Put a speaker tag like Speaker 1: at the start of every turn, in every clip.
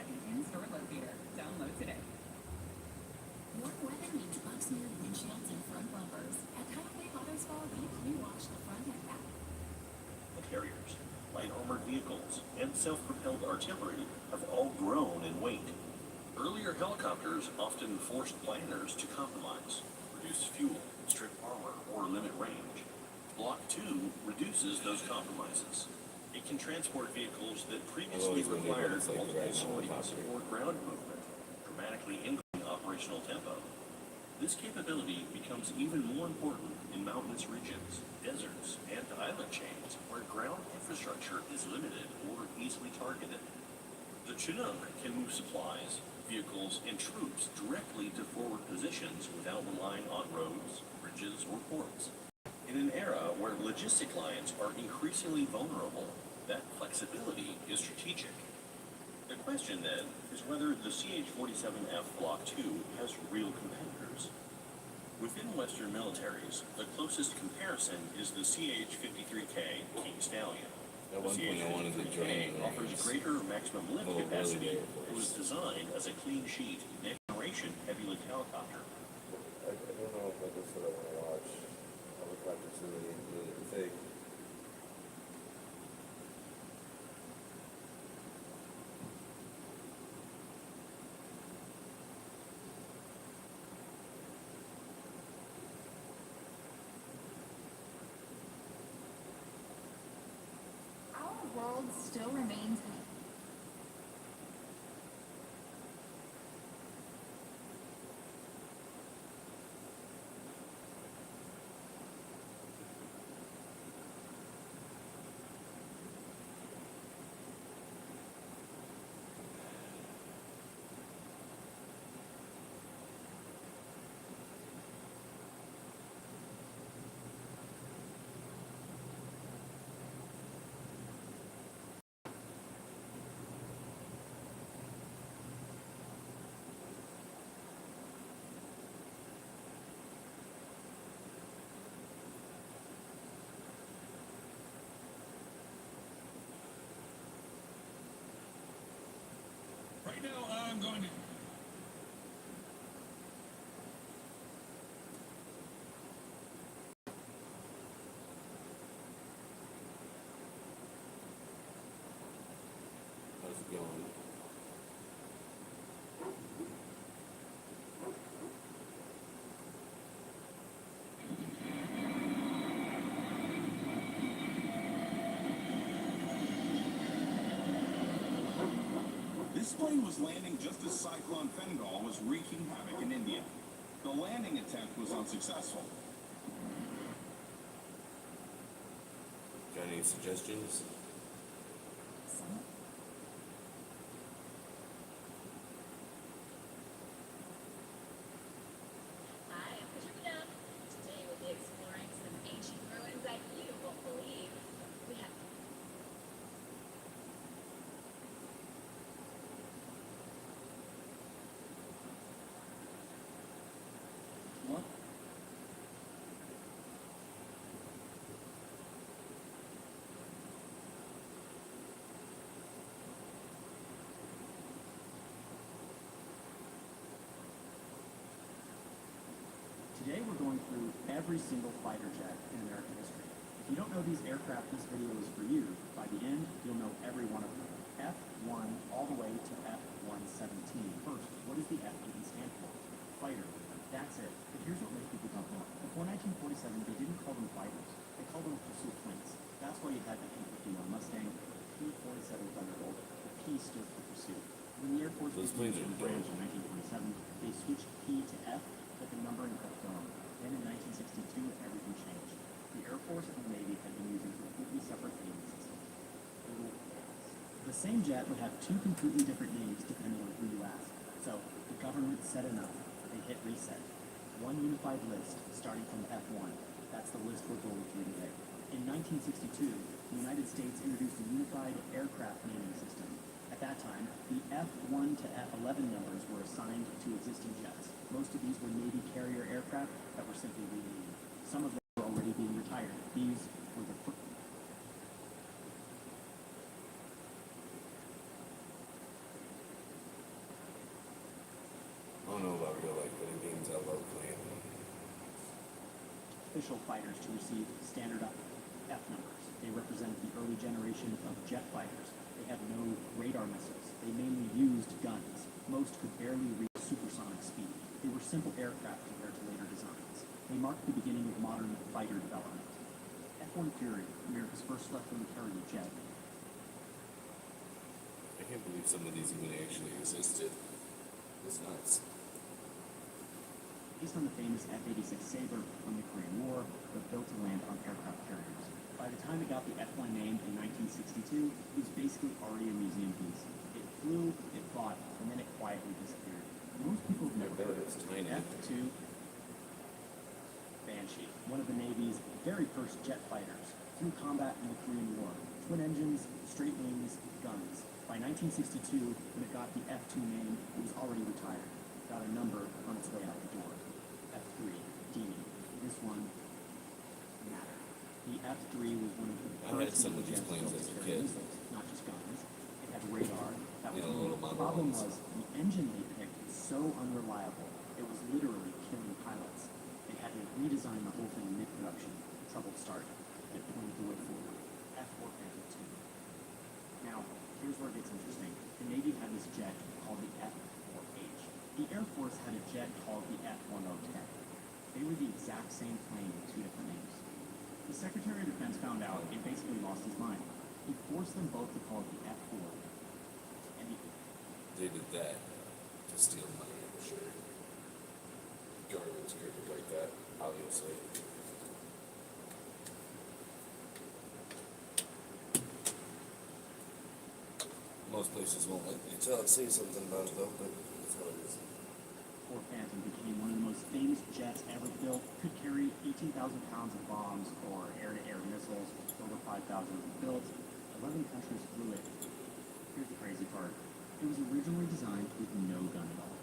Speaker 1: the in-store locator. Download today.
Speaker 2: Warm weather means bug-smeared windshields and front bumpers. At Tidal Wave Auto Spa, we pre-wash the front and back.
Speaker 3: Carriers, light armored vehicles, and self-propelled artillery have all grown in weight. Earlier helicopters often forced planners to compromise, reduce fuel, strip armor, or limit range. Block 2 reduces those compromises. It can transport vehicles that previously required multiple sorties or ground movement, dramatically increasing operational tempo. This capability becomes even more important in mountainous regions, deserts, and island chains where ground infrastructure is limited or easily targeted. The Chinook can move supplies, vehicles, and troops directly to forward positions without relying on roads, bridges, or ports. In an era where logistic lines are increasingly vulnerable, that flexibility is strategic. The question, then, is whether the CH-47F Block II has real competitors. Within Western militaries, the closest comparison is the CH-53K King Stallion. The CH-53K offers greater maximum lift capacity and was designed as a clean sheet, next-generation heavy-lift helicopter.
Speaker 4: I don't know if that's what I want to watch. Helicopters are really fake.
Speaker 2: Our world still remains in
Speaker 5: Right now, I'm going to...
Speaker 4: How's it going?
Speaker 5: This plane was landing just as Cyclone Fengal was wreaking havoc in India. The landing attempt was unsuccessful.
Speaker 4: Got any suggestions?
Speaker 2: some. Hi, I'm Katrina. Today we'll be exploring some ancient ruins that you won't believe. We have
Speaker 5: What?
Speaker 6: Today we're going through every single fighter jet in American history. If you don't know these aircraft, this video is for you. By the end, you'll know every one of them. F-1 all the way to F-117. First, what does the F even stand for? Fighter. That's it. But here's what most people don't know. Before 1947, they didn't call them fighters. They called them pursuit planes. That's why you had the P-51 Mustang, the P-47 Thunderbolt. The P stood for pursuit. When the Air Force
Speaker 4: Those
Speaker 6: became
Speaker 4: planes are
Speaker 6: branch in
Speaker 4: brand.
Speaker 6: 1947, they switched P to F, but the numbering kept going. Then in 1962, everything changed. The Air Force and the Navy had been using completely separate naming systems. The same jet would have two completely different names depending on who you ask. So the government said enough. They hit reset. One unified list starting from F1. That's the list we're going through today. In 1962, the United States introduced a unified aircraft naming system. At that time, the F1 to F11 numbers were assigned to existing jets. Most of these were Navy carrier aircraft that were simply renamed. Some of them were already being retired. These were the first. official fighters to receive standard F numbers. They represented the early generation of jet fighters. They had no radar missiles. They mainly used guns. Most could barely reach supersonic speed. They were simple aircraft compared to later designs. They marked the beginning of modern fighter development. F-1 Fury, America's first left-wing carrier jet.
Speaker 4: I can't believe some of these even actually existed. It's nuts.
Speaker 6: Based on the famous F-86 Sabre from the Korean War, but built to land on aircraft carriers. By the time it got the F-1 name in 1962, it was basically already a museum piece. It flew, it fought, and then it quietly disappeared. Most people have never heard of
Speaker 4: It's tiny.
Speaker 6: F-2 Banshee, one of the Navy's very first jet fighters, flew combat in the Korean War. Twin engines, straight wings, guns. By 1962, when it got the F-2 name, it was already retired. Got a number on its way out the door. F-3, Demon. This one mattered. The F-3 was one of the
Speaker 4: I had
Speaker 6: first
Speaker 4: some of these
Speaker 6: jets
Speaker 4: planes
Speaker 6: built
Speaker 4: as a
Speaker 6: to carry
Speaker 4: kid.
Speaker 6: missiles, not just guns. It had radar. That was
Speaker 4: Yeah,
Speaker 6: new.
Speaker 4: little
Speaker 6: The
Speaker 4: model
Speaker 6: problem
Speaker 4: ones.
Speaker 6: was the engine they picked was so unreliable. It was literally killing pilots. They had to redesign the whole thing mid-production. Troubled start. It pointed the way forward. F-4 Phantom II. Now, here's where it gets interesting. The Navy had this jet called the F-4H. The Air Force had a jet called the F-1010. They were the exact same plane with two different names. The Secretary of Defense found out and basically lost his mind. He forced them both to call it the F-4. And
Speaker 4: They did that to steal money, I'm sure. Government's crooked like that, obviously. Most places won't let you say something about it though, but that's how it is.
Speaker 6: F-4 Phantom became one of the most famous jets ever built. Could carry 18,000 pounds of bombs or air-to-air missiles. Over 5,000 of them built. 11 countries flew it. Here's the crazy part. It was originally designed with no gun at all.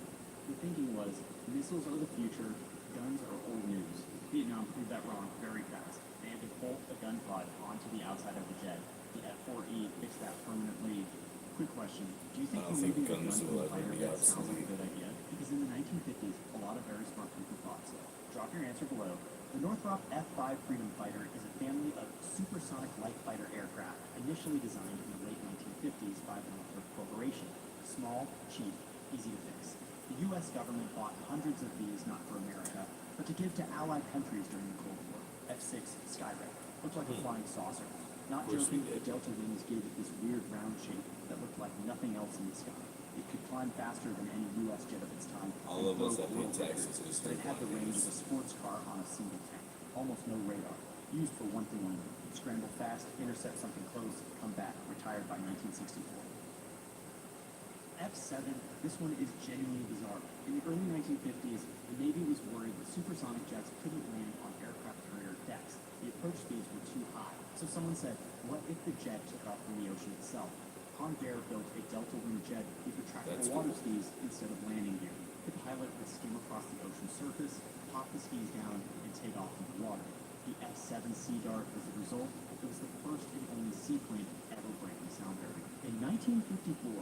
Speaker 6: The thinking was, missiles are the future, guns are old news. Vietnam proved that wrong very fast. They had to bolt a gun pod onto the outside of the jet. The F-4E fixed that permanently. Quick question, do you think
Speaker 4: I don't think
Speaker 6: removing a
Speaker 4: guns
Speaker 6: gun
Speaker 4: will
Speaker 6: from a
Speaker 4: ever
Speaker 6: fighter
Speaker 4: be
Speaker 6: jet sounds like a
Speaker 4: obsolete.
Speaker 6: good idea? Because in the 1950s, a lot of very smart people thought so. Drop your answer below. The Northrop F-5 Freedom Fighter is a family of supersonic light fighter aircraft initially designed in the late 1950s by the Northrop Corporation. Small, cheap, easy to fix. The U.S. government bought hundreds of these, not for America, but to give to allied countries during the Cold War. F-6 Skyrail looked like a flying saucer. Not
Speaker 4: Of course we
Speaker 6: joking, the
Speaker 4: did.
Speaker 6: Delta wings gave it this weird round shape that looked like nothing else in the sky. It could climb faster than any U.S. jet of its time.
Speaker 4: All
Speaker 6: and
Speaker 4: of us
Speaker 6: broke
Speaker 4: that pay
Speaker 6: world
Speaker 4: taxes
Speaker 6: records,
Speaker 4: is
Speaker 6: but it had the
Speaker 4: flying
Speaker 6: range of
Speaker 4: things.
Speaker 6: a sports car on a single tank. Almost no radar. Used for one thing only: scramble fast, intercept something close, come back. Retired by 1964. F-7, this one is genuinely bizarre. In the early 1950s, the Navy was worried that supersonic jets couldn't land on aircraft carrier decks. The approach speeds were too high. So someone said, what if the jet took off from the ocean itself? Convair built a delta-wing jet with retractable
Speaker 4: That's
Speaker 6: water
Speaker 4: cool.
Speaker 6: skis instead of landing gear. The pilot would skim across the ocean surface, pop the skis down, and take off into the water. The F-7 Sea Dart was the result. It was the first and only seaplane ever break the sound barrier. In 1954,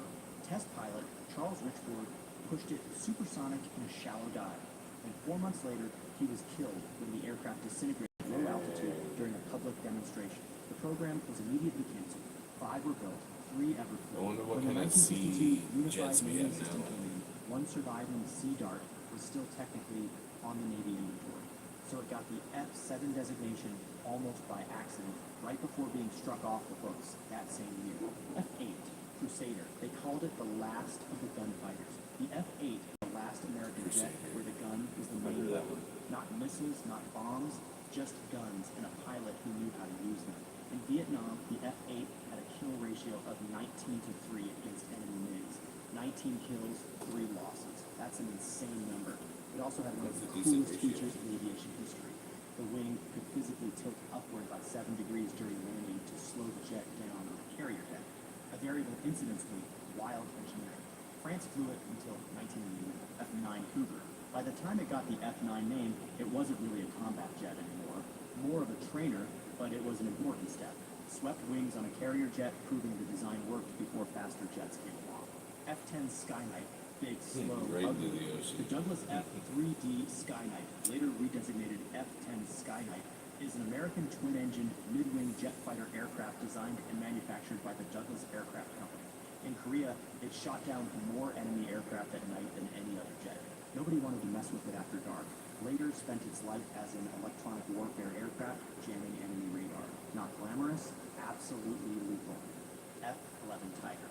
Speaker 6: test pilot Charles Richford pushed it supersonic in a shallow dive. And 4 months later, he was killed when the aircraft disintegrated at low altitude during a public demonstration. The program was immediately canceled. 5 were built, 3 ever flew.
Speaker 4: I wonder what
Speaker 6: When the
Speaker 4: kind of
Speaker 6: 1952
Speaker 4: sea
Speaker 6: Unified
Speaker 4: jets we
Speaker 6: Naming
Speaker 4: have
Speaker 6: System
Speaker 4: now.
Speaker 6: came in, one surviving Sea Dart was still technically on the Navy inventory. So it got the F-7 designation almost by accident, right before being struck off the books that same year. F-8, Crusader. They called it the last of the gunfighters. The F-8, the last American jet
Speaker 4: Crusader.
Speaker 6: where the gun was the main weapon. Not missiles, not bombs, just guns and a pilot who knew how to use them. In Vietnam, the F-8 had a kill ratio of 19-3 against enemy MiGs. 19 kills, 3 losses. That's an insane number. It also had one of the
Speaker 4: That's a decent
Speaker 6: coolest
Speaker 4: ratio.
Speaker 6: features in aviation history. The wing could physically tilt upward by 7 degrees during landing to slow the jet down on the carrier deck. A variable incidence weight, wild engineering. France flew it until 1981, F-9 Cougar. By the time it got the F-9 name, it wasn't really a combat jet anymore. More of a trainer, but it was an important step. Swept wings on a carrier jet, proving the design worked before faster jets came along. F-10 Skyknight. big, slow,
Speaker 4: Right into
Speaker 6: ugly.
Speaker 4: the ocean.
Speaker 6: The Douglas F-3D Skyknight, later redesignated F-10 Skyknight, is an American twin-engined mid-wing jet fighter aircraft designed and manufactured by the Douglas Aircraft Company. In Korea, it shot down more enemy aircraft at night than any other jet. Nobody wanted to mess with it after dark. Later spent its life as an electronic warfare aircraft, jamming enemy radar. Not glamorous, absolutely lethal. F-11 Tiger.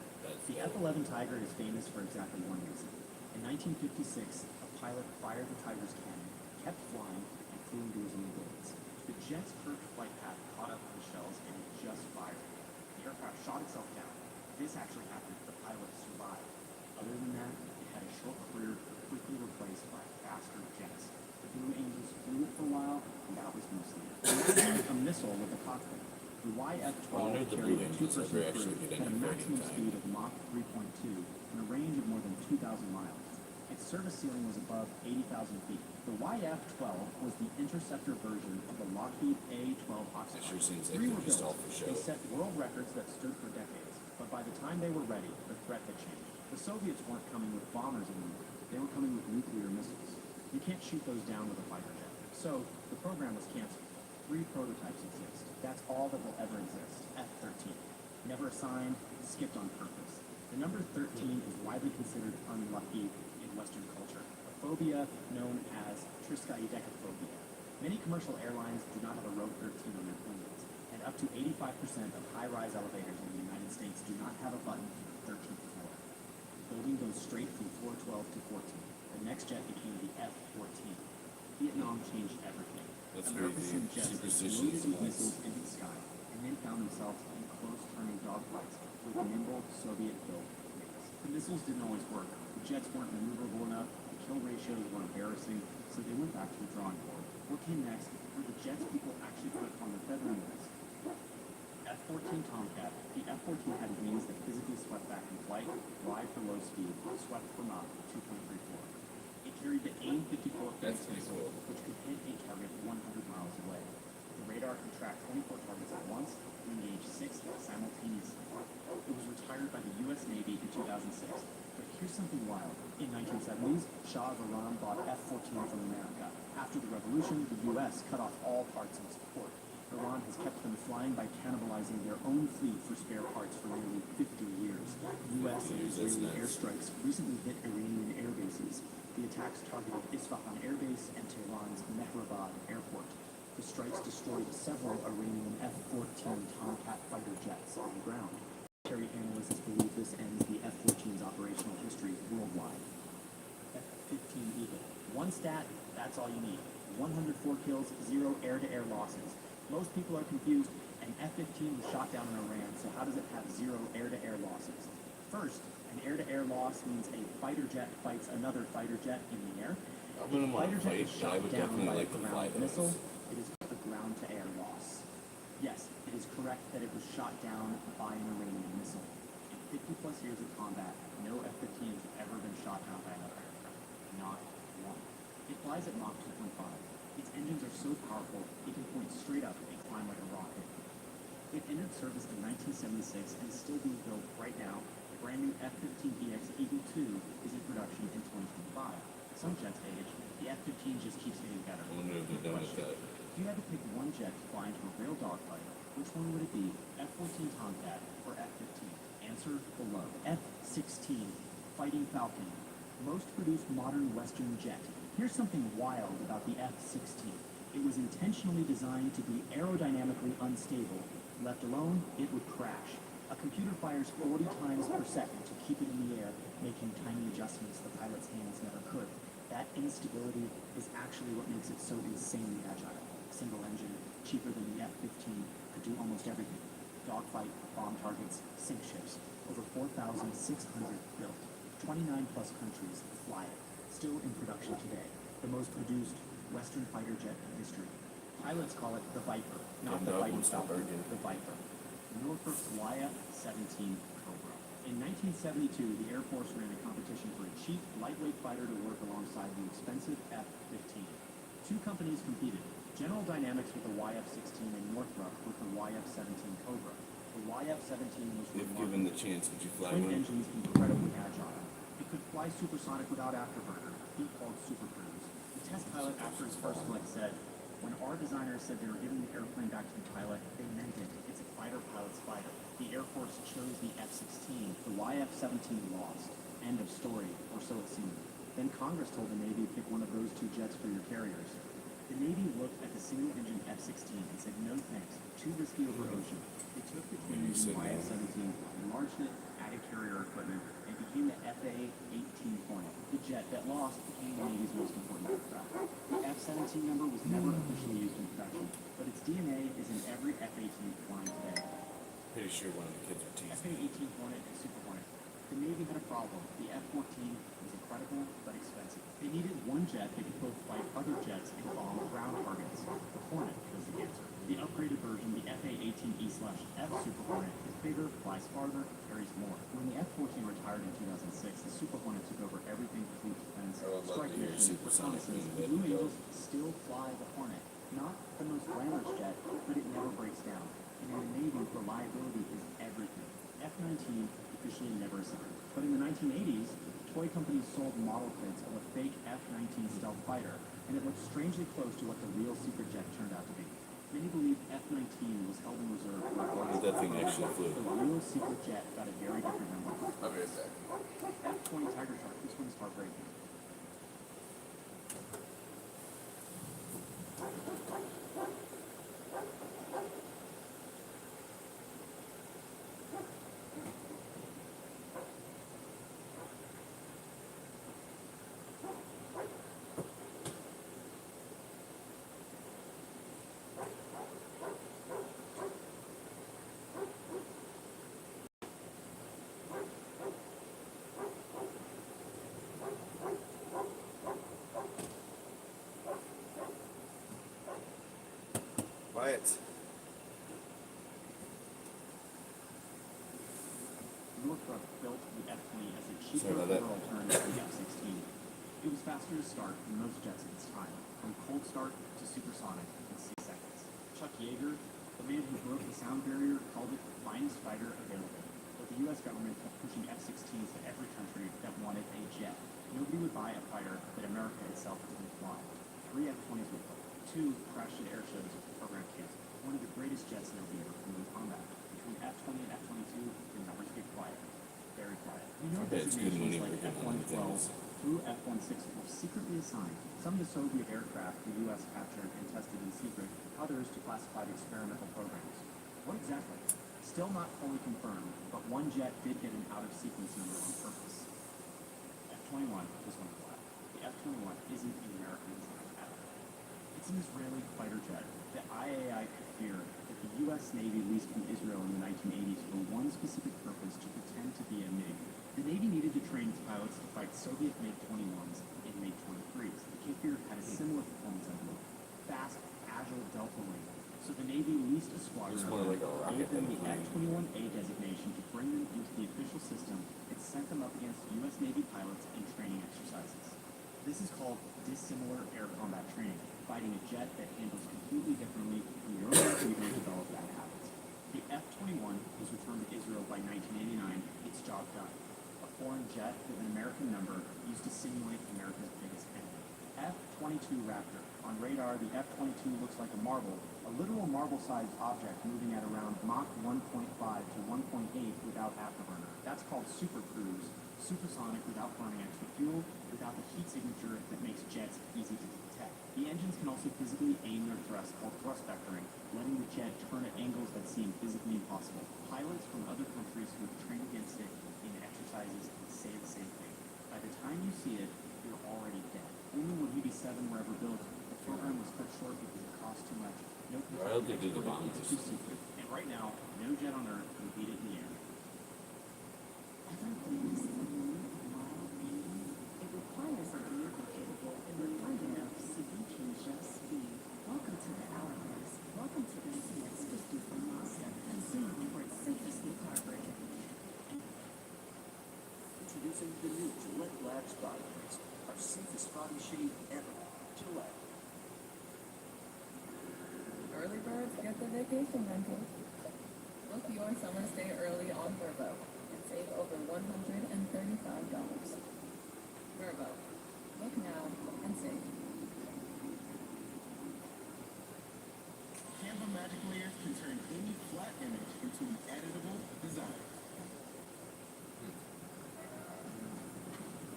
Speaker 6: The F-11 Tiger is famous for exactly one reason. In 1956, a pilot fired the Tiger's cannon, kept flying, and flew into his own bullets. The jet's curved flight path caught up with the shells, and it just fired. The aircraft shot itself down. This actually happened. The pilot survived. Other than that, it had a short career quickly replaced by faster jets. The Blue Angels flew it for a while, and that was mostly it. A missile with a cockpit. The YF-12
Speaker 4: I wonder if the
Speaker 6: carried
Speaker 4: Blue
Speaker 6: a
Speaker 4: Angels
Speaker 6: two-person
Speaker 4: ever actually
Speaker 6: crew,
Speaker 4: get
Speaker 6: had a
Speaker 4: any
Speaker 6: maximum
Speaker 4: fighting
Speaker 6: speed of Mach 3.2 and a range of more than 2,000 miles. Its service ceiling was above 80,000 feet. The YF-12 was the interceptor version of the Lockheed A-12 Oxford.
Speaker 4: It sure seems like
Speaker 6: Three
Speaker 4: they're
Speaker 6: were
Speaker 4: just
Speaker 6: built.
Speaker 4: all for show.
Speaker 6: They set world records that stood for decades, but by the time they were ready, the threat had changed. The Soviets weren't coming with bombers anymore. They were coming with nuclear missiles. You can't shoot those down with a fighter jet. So, the program was canceled. 3 prototypes exist. That's all that will ever exist. F-13. Never assigned, skipped on purpose. The number 13 is widely considered unlucky in Western culture, a phobia known as triskaidekaphobia. Many commercial airlines do not have a row 13 on their planes, and up to 85% of high-rise elevators in the United States do not have a button for the 13th floor. The building goes straight from floor 12 to 14. The next jet became the F-14. Vietnam changed everything.
Speaker 4: That's
Speaker 6: America
Speaker 4: crazy.
Speaker 6: sent jets
Speaker 4: Superstitions
Speaker 6: loaded with
Speaker 4: and
Speaker 6: missiles into the sky, and then found themselves in close-turning dogfights with nimble Soviet-built planes. The missiles didn't always work. The jets weren't maneuverable enough. The kill ratios were embarrassing, so they went back to the drawing board. What came next were the jets people actually put on the feathering list. F-14 Tomcat. The F-14 had wings that physically swept back in flight, wide for low speed, swept for Mach 2.34. It carried the AIM-54
Speaker 4: That's
Speaker 6: Phoenix
Speaker 4: pretty
Speaker 6: missile,
Speaker 4: cool.
Speaker 6: which could hit a target 100 miles away. The radar could track 24 targets at once and engage 6 simultaneously. It was retired by the U.S. Navy in 2006. But here's something wild. In 1970s, Shah of Iran bought F-14 from America. After the revolution, the U.S. cut off all parts of support. Iran has kept them flying by cannibalizing their own fleet for spare parts for nearly 50 years. U.S. and Israeli airstrikes recently hit Iranian air bases. The attacks targeted Isfahan Air Base and Tehran's Mehrabad Airport. The strikes destroyed several Iranian F-14 Tomcat fighter jets on the ground. Military analysts believe this ends the F-14's operational history worldwide. F-15 Eagle. One stat, that's all you need. 104 kills, 0 air-to-air losses. Most people are confused, and F-15 was shot down in Iran, so how does it have 0 air-to-air losses? First, an air-to-air loss means a fighter jet fights another fighter jet in the air.
Speaker 4: I wouldn't
Speaker 6: If a
Speaker 4: want
Speaker 6: fighter
Speaker 4: to
Speaker 6: jet
Speaker 4: fight,
Speaker 6: is
Speaker 4: but I
Speaker 6: shot
Speaker 4: would
Speaker 6: down
Speaker 4: definitely
Speaker 6: by a
Speaker 4: like to fly
Speaker 6: ground
Speaker 4: those.
Speaker 6: missile, it is called a ground-to-air loss. Yes, it is correct that it was shot down by an Iranian missile. In 50-plus years of combat, no F-15 has ever been shot down by another aircraft. Not one. It flies at Mach 2.5. Its engines are so powerful, it can point straight up and climb like a rocket. It entered service in 1976 and is still being built right now. The brand new F-15EX Eagle II is in production in 2025. Some jets age, the F-15 just keeps getting better.
Speaker 4: I wonder if they're done with that.
Speaker 6: If you had to pick one jet to fly into a real dogfight, which one would it be? F-14 Tomcat or F-15? Answer below. F-16 Fighting Falcon. Most produced modern Western jet. Here's something wild about the F-16. It was intentionally designed to be aerodynamically unstable. Left alone, it would crash. A computer fires 40 times per second to keep it in the air, making tiny adjustments the pilot's hands never could. That instability is actually what makes it so insanely agile. Single engine, cheaper than the F-15, could do almost everything. Dogfight, bomb targets, sink ships. Over 4,600 built. 29-plus countries fly it. Still in production today. The most produced Western fighter jet in history. Pilots call it the Viper, not the Fighting Falcon, the Viper. Northrop's YF-17 Cobra. In 1972, the Air Force ran a competition for a cheap, lightweight fighter to work alongside the expensive F-15. 2 companies competed, General Dynamics with the YF-16 and Northrop with the YF-17 Cobra. The YF-17 was
Speaker 4: If
Speaker 6: remarkable.
Speaker 4: given the chance, would you fly
Speaker 6: Twin
Speaker 4: one?
Speaker 6: engines incredibly agile. It could fly supersonic without afterburner, he called Super Cruise. The test pilot after his first flight said, "When our designers said they were giving the airplane back to the pilot, they meant it. It's a fighter pilot's fighter." The Air Force chose the F-16. The YF-17 lost. End of story, or so it seemed. Then Congress told the Navy to pick one of those two jets for your carriers. The Navy looked at the single-engine F-16 and said, "No thanks, too risky over ocean." They took the twin-engine YF-17, enlarged it, added carrier equipment, and became the FA-18 Hornet. The jet that lost became the Navy's most important aircraft. The F-17 number was never officially used in production, but its DNA is in every F-18 flying today.
Speaker 4: Pretty sure one of the kids are teasing.
Speaker 6: FA-18 Hornet and Super Hornet. The Navy had a problem. The F-14 was incredible but expensive. They needed one jet that could both fight other jets and bomb ground targets. The Hornet was the answer. The upgraded version, the FA-18E/F Super Hornet, is bigger, flies farther, carries more. When the F-14 retired in 2006, the Super Hornet took over everything fleet defense,
Speaker 4: I would love
Speaker 6: strike
Speaker 4: to hear
Speaker 6: mission,
Speaker 4: supersonic
Speaker 6: reconnaissance.
Speaker 4: being
Speaker 6: Blue
Speaker 4: let go.
Speaker 6: Angels still fly the Hornet. Not the most glamorous jet, but it never breaks down. And in the Navy, reliability is everything. F-19 officially never assigned. But in the 1980s, toy companies sold model kits of a fake F-19 stealth fighter, and it looked strangely close to what the real secret jet turned out to be. Many believe F-19 was held in reserve for
Speaker 4: But that thing actually flew.
Speaker 6: the real secret jet got a very different number.
Speaker 4: I'll be right back.
Speaker 6: F-20 Tiger Shark, this one's heartbreaking.
Speaker 4: Quiet.
Speaker 6: Northrop built the F-20 as a cheaper
Speaker 4: Sorry about that.
Speaker 6: alternative to the F-16. It was faster to start than most jets at its time, from cold start to supersonic in 6 seconds. Chuck Yeager, the man who broke the sound barrier, called it the finest fighter available. But the U.S. government kept pushing F-16s to every country that wanted a jet. Nobody would buy a fighter that America itself didn't fly. 3 F-20s were built. 2 crashed at air shows with the program canceled. One of the greatest jets in the ever flew in combat. Between F-20 and F-22, the numbers get quiet. Very quiet. We know
Speaker 4: I bet it's good
Speaker 6: designations
Speaker 4: money
Speaker 6: like
Speaker 4: working on
Speaker 6: F-112
Speaker 4: things.
Speaker 6: through F-16 were secretly assigned. Some to Soviet aircraft the U.S. captured and tested in secret, others to classified experimental programs. What exactly? Still not fully confirmed, but one jet did get an out-of-sequence number on purpose. F-21 was one of the last. The F-21 isn't an American design at all. It's an Israeli fighter jet. The IAI could fear that the U.S. Navy leased from Israel in the 1980s for one specific purpose, to pretend to be a MiG. The Navy needed to train its pilots to fight Soviet MiG-21s and MiG-23s. The Cape Fear had a similar performance envelope. Fast, agile delta wing. So the Navy leased a squadron
Speaker 4: It's
Speaker 6: of
Speaker 4: more
Speaker 6: them,
Speaker 4: like a rocket
Speaker 6: gave them
Speaker 4: than a
Speaker 6: the
Speaker 4: plane.
Speaker 6: F-21A designation to bring them into the official system, and sent them up against U.S. Navy pilots in training exercises. This is called dissimilar air combat training, fighting a jet that handles completely differently from your own even developed bad habits. The F-21 was returned to Israel by 1989, its job done. A foreign jet with an American number used to simulate America's biggest enemy. F-22 Raptor. On radar, the F-22 looks like a marble, a literal marble-sized object moving at around Mach 1.5 to 1.8 without afterburner. That's called Super Cruise, supersonic without burning extra fuel, without the heat signature that makes jets easy to detect. The engines can also physically aim their thrust, called thrust vectoring, letting the jet turn at angles that seem physically impossible. Pilots from other countries who have trained against it in exercises say the same thing. By the time you see it, you're already dead. Only when BB-7 were ever built, the program was cut short because it cost too much. No
Speaker 4: I hope they do the bombs.
Speaker 6: It's too secret. And right now, no jet on Earth can beat it in the air.
Speaker 2: Everything is model B. It requires a vehicle capable and refined enough so you can just be. Welcome to the Hourglass. Welcome to the CX-50 from Mazda, and soon for its safest new car version.
Speaker 7: Introducing the new Gillette Labs body mist, our safest body shave ever. Gillette.
Speaker 8: Early birds get the vacation rental. Book your summer stay early on Vrbo and save over $135. Verbo. Look now and see.
Speaker 5: Canva Magic Layers can turn any flat image into an editable design.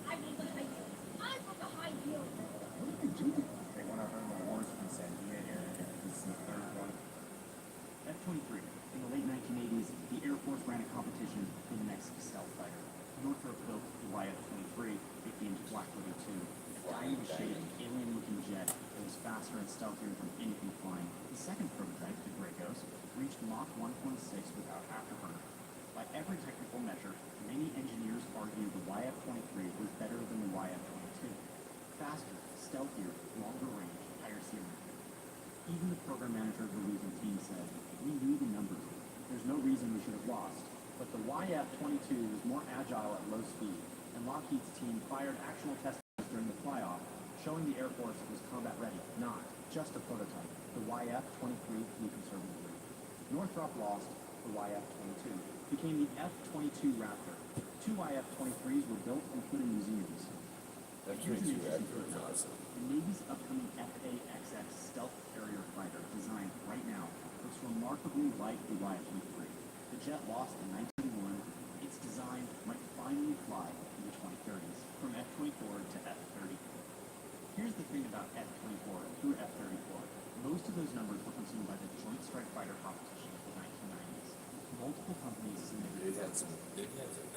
Speaker 9: I need the high heels. I want the high heels.
Speaker 6: What are they doing? They won a home awards from San Diego. This is the third one. F-23. In the late 1980s, the Air Force ran a competition for the next stealth fighter. Northrop built the YF-23, nicknamed Black Widow 2. A diamond-shaped, alien-looking jet that was faster and stealthier than anything flying. The second prototype, the Grey Ghost, reached Mach 1.6 without afterburner. By every technical measure, many engineers argue the YF-23 was better than the YF-22. Faster, stealthier, longer range, higher ceiling. Even the program manager of the losing team said, "We knew the numbers. There's no reason we should have lost." But the YF-22 was more agile at low speed, and Lockheed's team fired actual test during the fly-off, showing the Air Force it was combat ready, not just a prototype. The YF-23 flew conservatively. Northrop lost. The YF-22 became the F-22 Raptor. Two YF-23s were built and put in museums.
Speaker 4: That
Speaker 6: Here's an
Speaker 4: 22
Speaker 6: interesting
Speaker 4: Raptor is
Speaker 6: footnote.
Speaker 4: awesome.
Speaker 6: The Navy's upcoming F/A-XX stealth carrier fighter, designed right now, looks remarkably like the YF-23. The jet lost in 1991. Its design might finally fly in the 2030s, from F-24 to F-34. Here's the thing about F-24 through F-34. Most of those numbers were consumed by the Joint Strike Fighter competition of the 1990s. Multiple companies submitted.
Speaker 4: They've had some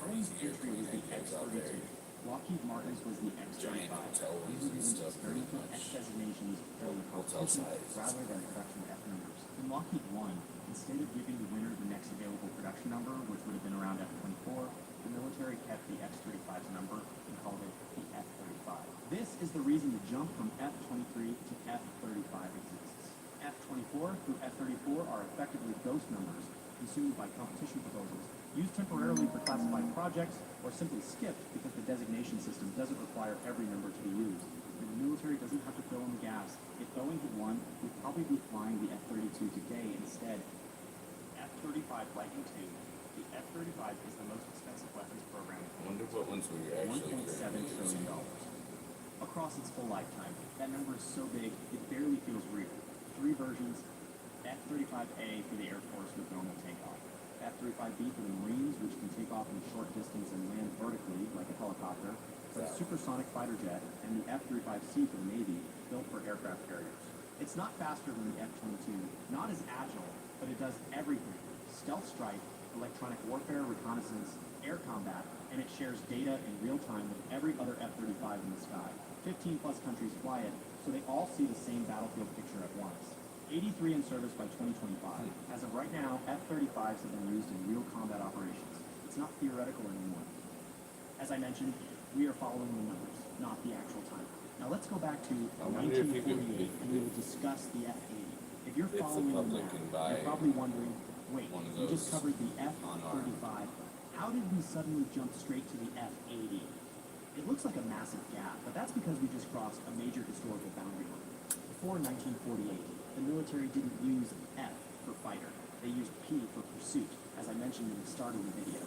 Speaker 4: crazy airplane ideas out there.
Speaker 6: Lockheed Martin's was the
Speaker 4: Giant
Speaker 6: X-35.
Speaker 4: hotels
Speaker 6: These were
Speaker 4: and
Speaker 6: given
Speaker 4: stuff, pretty
Speaker 6: experimental
Speaker 4: much.
Speaker 6: X designations for the
Speaker 4: Hotel
Speaker 6: competition
Speaker 4: size.
Speaker 6: rather than production F numbers. When Lockheed won, instead of giving the winner the next available production number, which would have been around F-24, the military kept the X-35's number and called it the F-35. This is the reason the jump from F-23 to F-35 exists. F-24 through F-34 are effectively ghost numbers consumed by competition proposals, used temporarily for classified projects, or simply skipped because the designation system doesn't require every number to be used. And the military doesn't have to fill in the gaps. If Boeing had won, we'd probably be flying the F-32 today instead. F-35 Lightning II. The F-35 is the most expensive weapons program
Speaker 4: I wonder what ones we were actually
Speaker 6: $1.7
Speaker 4: creating.
Speaker 6: trillion. Across its full lifetime, that number is so big, it barely feels real. Three versions: F-35A for the Air Force with normal takeoff, F-35B for the Marines, which can take off in short distance and land vertically like a helicopter, a supersonic fighter jet, and the F-35C for the Navy, built for aircraft carriers. It's not faster than the F-22, not as agile, but it does everything: stealth strike, electronic warfare, reconnaissance, air combat, and it shares data in real time with every other F-35 in the sky. 15 plus countries fly it, so they all see the same battlefield picture at once. 83 in service by 2025. As of right now, F-35s have been used in real combat operations. It's not theoretical anymore. As I mentioned, we are following the numbers, not the actual time. Now let's go back to
Speaker 4: I wonder if you could
Speaker 6: 1948 and we will discuss the F-80. If you're
Speaker 4: the
Speaker 6: following the
Speaker 4: public
Speaker 6: map,
Speaker 4: can buy
Speaker 6: you're probably wondering, wait,
Speaker 4: one of
Speaker 6: we just
Speaker 4: those
Speaker 6: covered the
Speaker 4: unarmed.
Speaker 6: F-35. How did we suddenly jump straight to the F-80? It looks like a massive gap, but that's because we just crossed a major historical boundary line. Before 1948, the military didn't use F for fighter. They used P for pursuit, as I mentioned in the start of the video.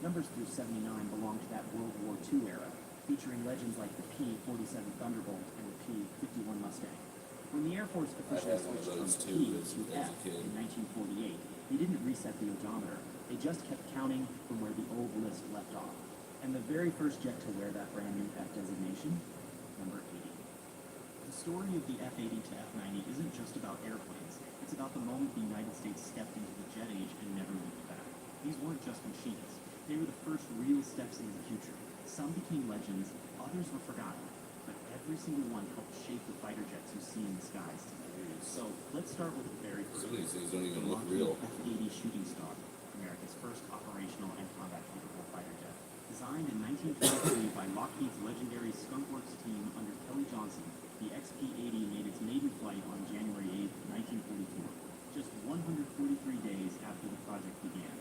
Speaker 6: Numbers through 79 belong to that World War II era, featuring legends like the P-47 Thunderbolt and the P-51 Mustang. When the Air Force officially
Speaker 4: had one of
Speaker 6: switched from
Speaker 4: those
Speaker 6: P
Speaker 4: too as
Speaker 6: to
Speaker 4: a
Speaker 6: F
Speaker 4: kid.
Speaker 6: in 1948, they didn't reset the odometer. They just kept counting from where the old list left off. And the very first jet to wear that brand new F designation, number 80. The story of the F-80 to F-90 isn't just about airplanes. It's about the moment the United States stepped into the jet age and never looked back. These weren't just machines. They were the first real steps into the future. Some became legends, others were forgotten. But every single one helped shape the fighter jets you see in the skies today. So let's start with the very first.
Speaker 4: Some of these things don't even
Speaker 6: The
Speaker 4: look
Speaker 6: Lockheed
Speaker 4: real.
Speaker 6: F-80 Shooting Star, America's first operational and combat-capable fighter jet. Designed in 1923 by Lockheed's legendary Skunk Works team under Kelly Johnson, the XP-80 made its maiden flight on January 8, 1944, just 143 days after the project began.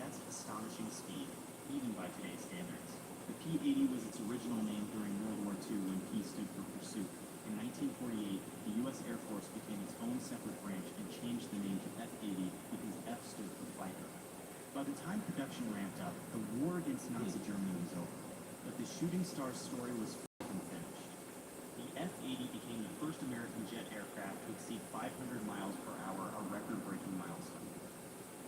Speaker 6: That's astonishing speed, even by today's standards. The P-80 was its original name during World War II when P stood for pursuit. In 1948, the U.S. Air Force became its own separate branch and changed the name to F-80 because F stood for fighter. By the time production ramped up, the war against Nazi Germany was over. But but the Shooting Star's story was far from finished. The F-80 became the first American jet aircraft to exceed 500 miles per hour, a record-breaking milestone.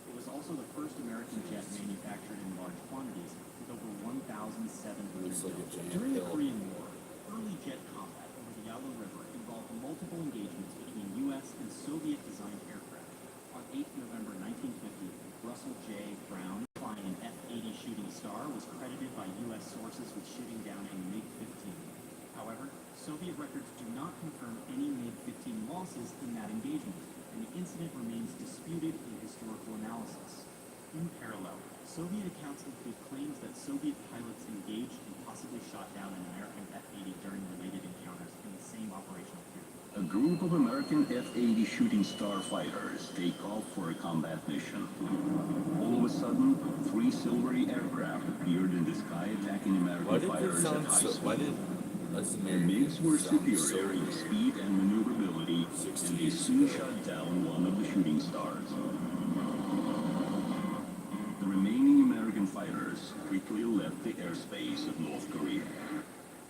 Speaker 6: It was also the first American jet manufactured in large quantities, with over 1,700
Speaker 4: Looks like a
Speaker 6: built.
Speaker 4: giant
Speaker 6: During the
Speaker 4: hill.
Speaker 6: Korean War, early jet combat over the Yalu River involved multiple engagements between U.S. and Soviet-designed aircraft. On 8 November 1950, Russell J. Brown, flying an F-80 Shooting Star, was credited by U.S. sources with shooting down a MiG-15. However, Soviet records do not confirm any MiG-15 losses in that engagement, and the incident remains disputed in historical analysis. In parallel, Soviet accounts include claims that Soviet pilots engaged and possibly shot down an American F-80 during related encounters in the same operational period.
Speaker 5: A group of American F-80 Shooting Star fighters take off for a combat mission. All of a sudden, 3 silvery aircraft appeared in the sky attacking American
Speaker 4: Why did
Speaker 5: fighters
Speaker 4: this
Speaker 5: at
Speaker 4: sound
Speaker 5: high
Speaker 4: so?
Speaker 5: speed.
Speaker 4: Why did us
Speaker 5: The
Speaker 4: Americans
Speaker 5: MiGs were
Speaker 4: sound
Speaker 5: superior in
Speaker 4: so
Speaker 5: speed and maneuverability, and they soon shot down one of the shooting stars. The remaining American fighters quickly left the airspace of North Korea.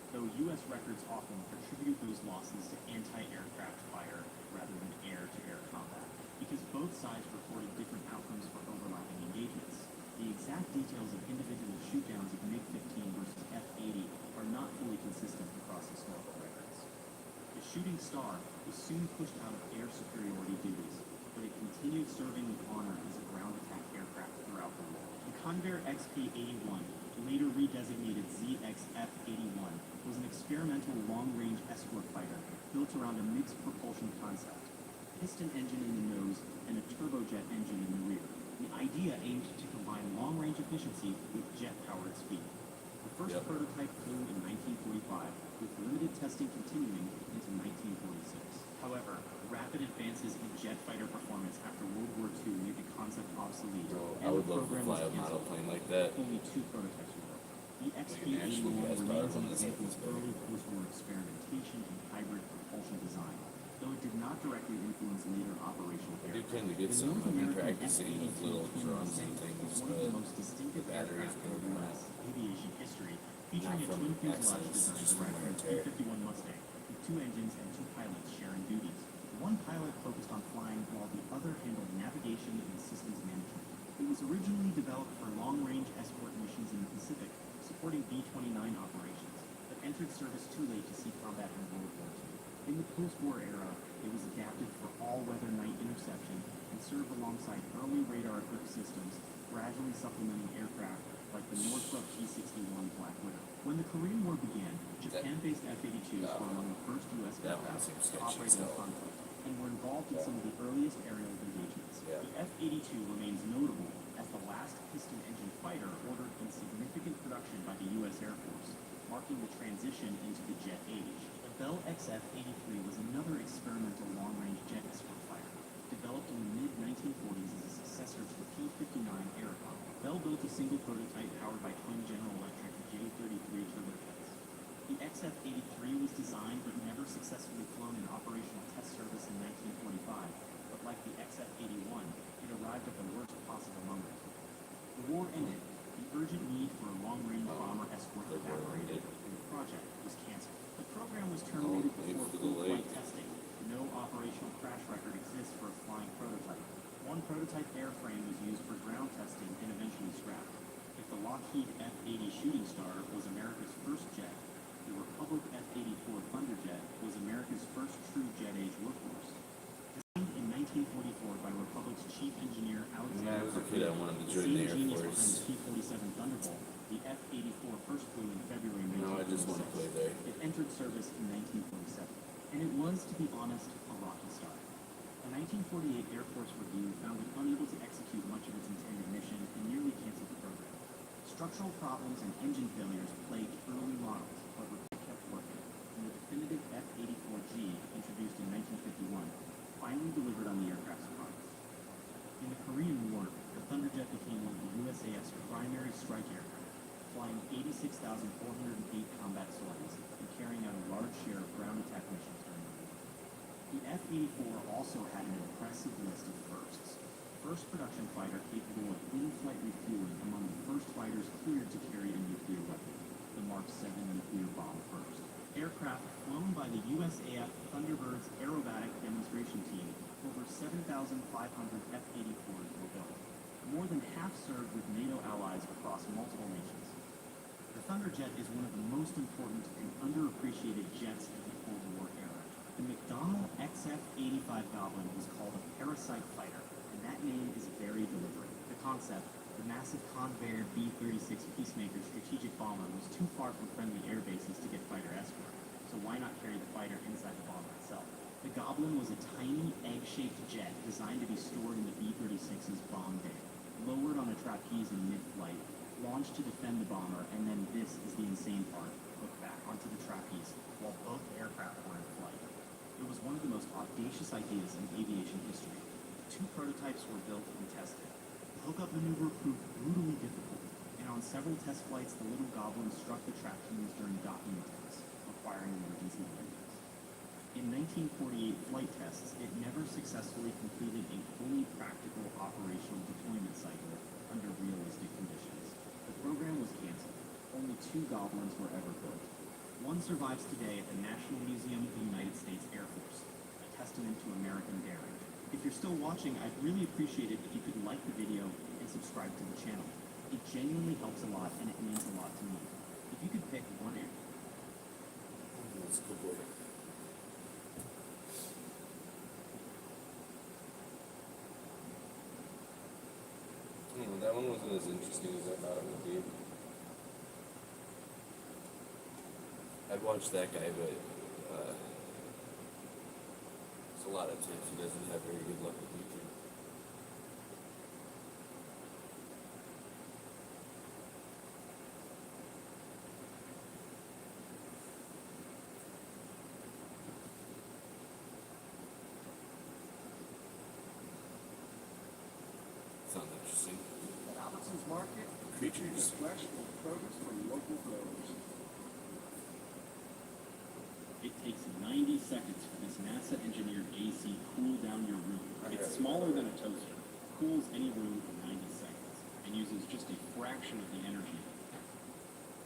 Speaker 6: Though U.S. records often attribute those losses to anti-aircraft fire rather than air-to-air combat, because both sides reported different outcomes for overlapping engagements. The exact details of individual shootdowns of MiG-15 versus F-80 are not fully consistent across historical records. The Shooting Star was soon pushed out of air superiority duties, but it continued serving with honor as a ground attack aircraft throughout the war. The Convair XP-81, later redesignated ZXF-81, was an experimental long-range escort fighter built around a mixed propulsion concept, piston engine in the nose and a turbojet engine in the rear. The idea aimed to combine long-range efficiency with jet-powered speed. The first prototype flew in 1945, with limited testing continuing into 1946. However, rapid advances in jet fighter performance after World War II made the concept obsolete,
Speaker 4: I
Speaker 6: and the
Speaker 4: would love to
Speaker 6: program
Speaker 4: fly
Speaker 6: was
Speaker 4: a model
Speaker 6: canceled.
Speaker 4: plane like that.
Speaker 6: Only 2 prototypes were built. The
Speaker 4: actually
Speaker 6: XP-81
Speaker 4: has
Speaker 6: remains
Speaker 4: power
Speaker 6: an
Speaker 4: on this
Speaker 6: example of
Speaker 4: thing.
Speaker 6: early post-war experimentation in hybrid propulsion design, though it did not directly influence later operational
Speaker 4: I did
Speaker 6: aircraft.
Speaker 4: kind of get
Speaker 6: The
Speaker 4: some.
Speaker 6: North
Speaker 4: I've been
Speaker 6: American
Speaker 4: practicing with
Speaker 6: F-82
Speaker 4: little
Speaker 6: Twin
Speaker 4: drums
Speaker 6: Mustang
Speaker 4: and things,
Speaker 6: is one of
Speaker 4: but
Speaker 6: the most distinctive
Speaker 4: the batteries
Speaker 6: aircraft in
Speaker 4: go down.
Speaker 6: U.S. aviation history, featuring a
Speaker 4: from
Speaker 6: twin fuselage
Speaker 4: accidents,
Speaker 6: design
Speaker 4: just from
Speaker 6: derived from
Speaker 4: wear and tear.
Speaker 6: P-51 Mustang, with 2 engines and 2 pilots sharing duties. One pilot focused on flying while the other handled navigation and systems management. It was originally developed for long-range escort missions in the Pacific, supporting B-29 operations, but entered service too late to see combat in World War II. In the post-war era, it was adapted for all-weather night interception and served alongside early radar-equipped systems, gradually supplementing aircraft like the Northrop T-61 Black Widow. When the Korean War began, Japan-based F-82s were among the first U.S.
Speaker 4: That one
Speaker 6: aircraft
Speaker 4: seems
Speaker 6: to
Speaker 4: sketchy
Speaker 6: operate
Speaker 4: as
Speaker 6: in
Speaker 4: hell.
Speaker 6: conflict, and were involved in some of the earliest aerial engagements.
Speaker 4: Yeah.
Speaker 6: The F-82 remains notable as the last piston engine fighter ordered in significant production by the U.S. Air Force, marking the transition into the jet age. The Bell XF-83 was another experimental long-range jet escort fighter, developed in the mid-1940s as a successor to the P-59 Aerocomb. Bell built a single prototype powered by twin General Electric J-33 turbojets. The XF-83 was designed but never successfully flown in operational test service in 1945, but like the XF-81, it arrived at the worst possible moment. The war ended, the urgent need for a long-range bomber escort evaporated, and the project was canceled. The program was terminated before full flight testing. No operational crash record exists for a flying prototype. One prototype airframe was used for ground testing and eventually scrapped. If the Lockheed F-80 Shooting Star was America's first jet, the Republic F-84 Thunderjet was America's first true jet-age workhorse. Designed in 1944 by Republic's chief engineer
Speaker 4: When I
Speaker 6: Alexander
Speaker 4: was a kid, I wanted to join the Air
Speaker 6: genius behind
Speaker 4: Force.
Speaker 6: the P-47 Thunderbolt, the F-84 first flew in February
Speaker 4: No, I just want to
Speaker 6: 1946.
Speaker 4: play there.
Speaker 6: It entered service in 1947, and it was, to be honest, a rocky start. A 1948 Air Force review found it unable to execute much of its intended mission and nearly canceled the program. Structural problems and engine failures plagued early models, but Republic kept working, and the definitive F-84G, introduced in 1951, finally delivered on the aircraft's promise. In the Korean War, the Thunderjet became one of the USAF's primary strike aircraft, flying 86,408 combat sorties and carrying out a large share of ground attack missions during the war. The F-84 also had an impressive list of firsts. First production fighter capable of in-flight refueling among the first fighters cleared to carry a nuclear weapon. The the Mark 7 nuclear bomb first. Aircraft flown by the USAF Thunderbird's aerobatic demonstration team, over 7,500 F-84s were built. More than half served with NATO allies across multiple nations. The Thunderjet is one of the most important and underappreciated jets of the Cold War era. The McDonnell XF-85 Goblin was called a parasite fighter, and that name is very deliberate. The concept, the massive Convair B-36 Peacemaker strategic bomber, was too far from friendly air bases to get fighter escort, so why not carry the fighter inside the bomber itself? The Goblin was a tiny, egg-shaped jet designed to be stored in the B-36's bomb bay, lowered on a trapeze in mid-flight, launched to defend the bomber, and then this is the insane part, hooked back onto the trapeze while both aircraft were in flight. It was one of the most audacious ideas in aviation history. 2 prototypes were built and tested. The hookup maneuver proved brutally difficult, and on several test flights, the little Goblin struck the trapeze during docking attempts, requiring emergency landings. In 1948 flight tests, it never successfully completed a fully practical operational deployment cycle under realistic conditions. The program was canceled. Only 2 Goblins were ever built. One survives today at the National Museum of the United States Air Force, a testament to American daring. If you're still watching, I'd really appreciate it if you could like the video and subscribe to the channel. It genuinely helps a lot, and it means a lot to me. If you could pick one area.
Speaker 4: That's a good word. That one wasn't as interesting as I thought it would be. I'd watch that guy, but there's a lot of times he doesn't have very good luck with YouTube. Sounds interesting.
Speaker 7: At Albertson's Market,
Speaker 4: Creatures.
Speaker 7: fresh produce from local growers.
Speaker 6: It takes 90 seconds for this NASA-engineered AC cool down your room. It's smaller than a toaster, cools any room for 90 seconds, and uses just a fraction of the energy.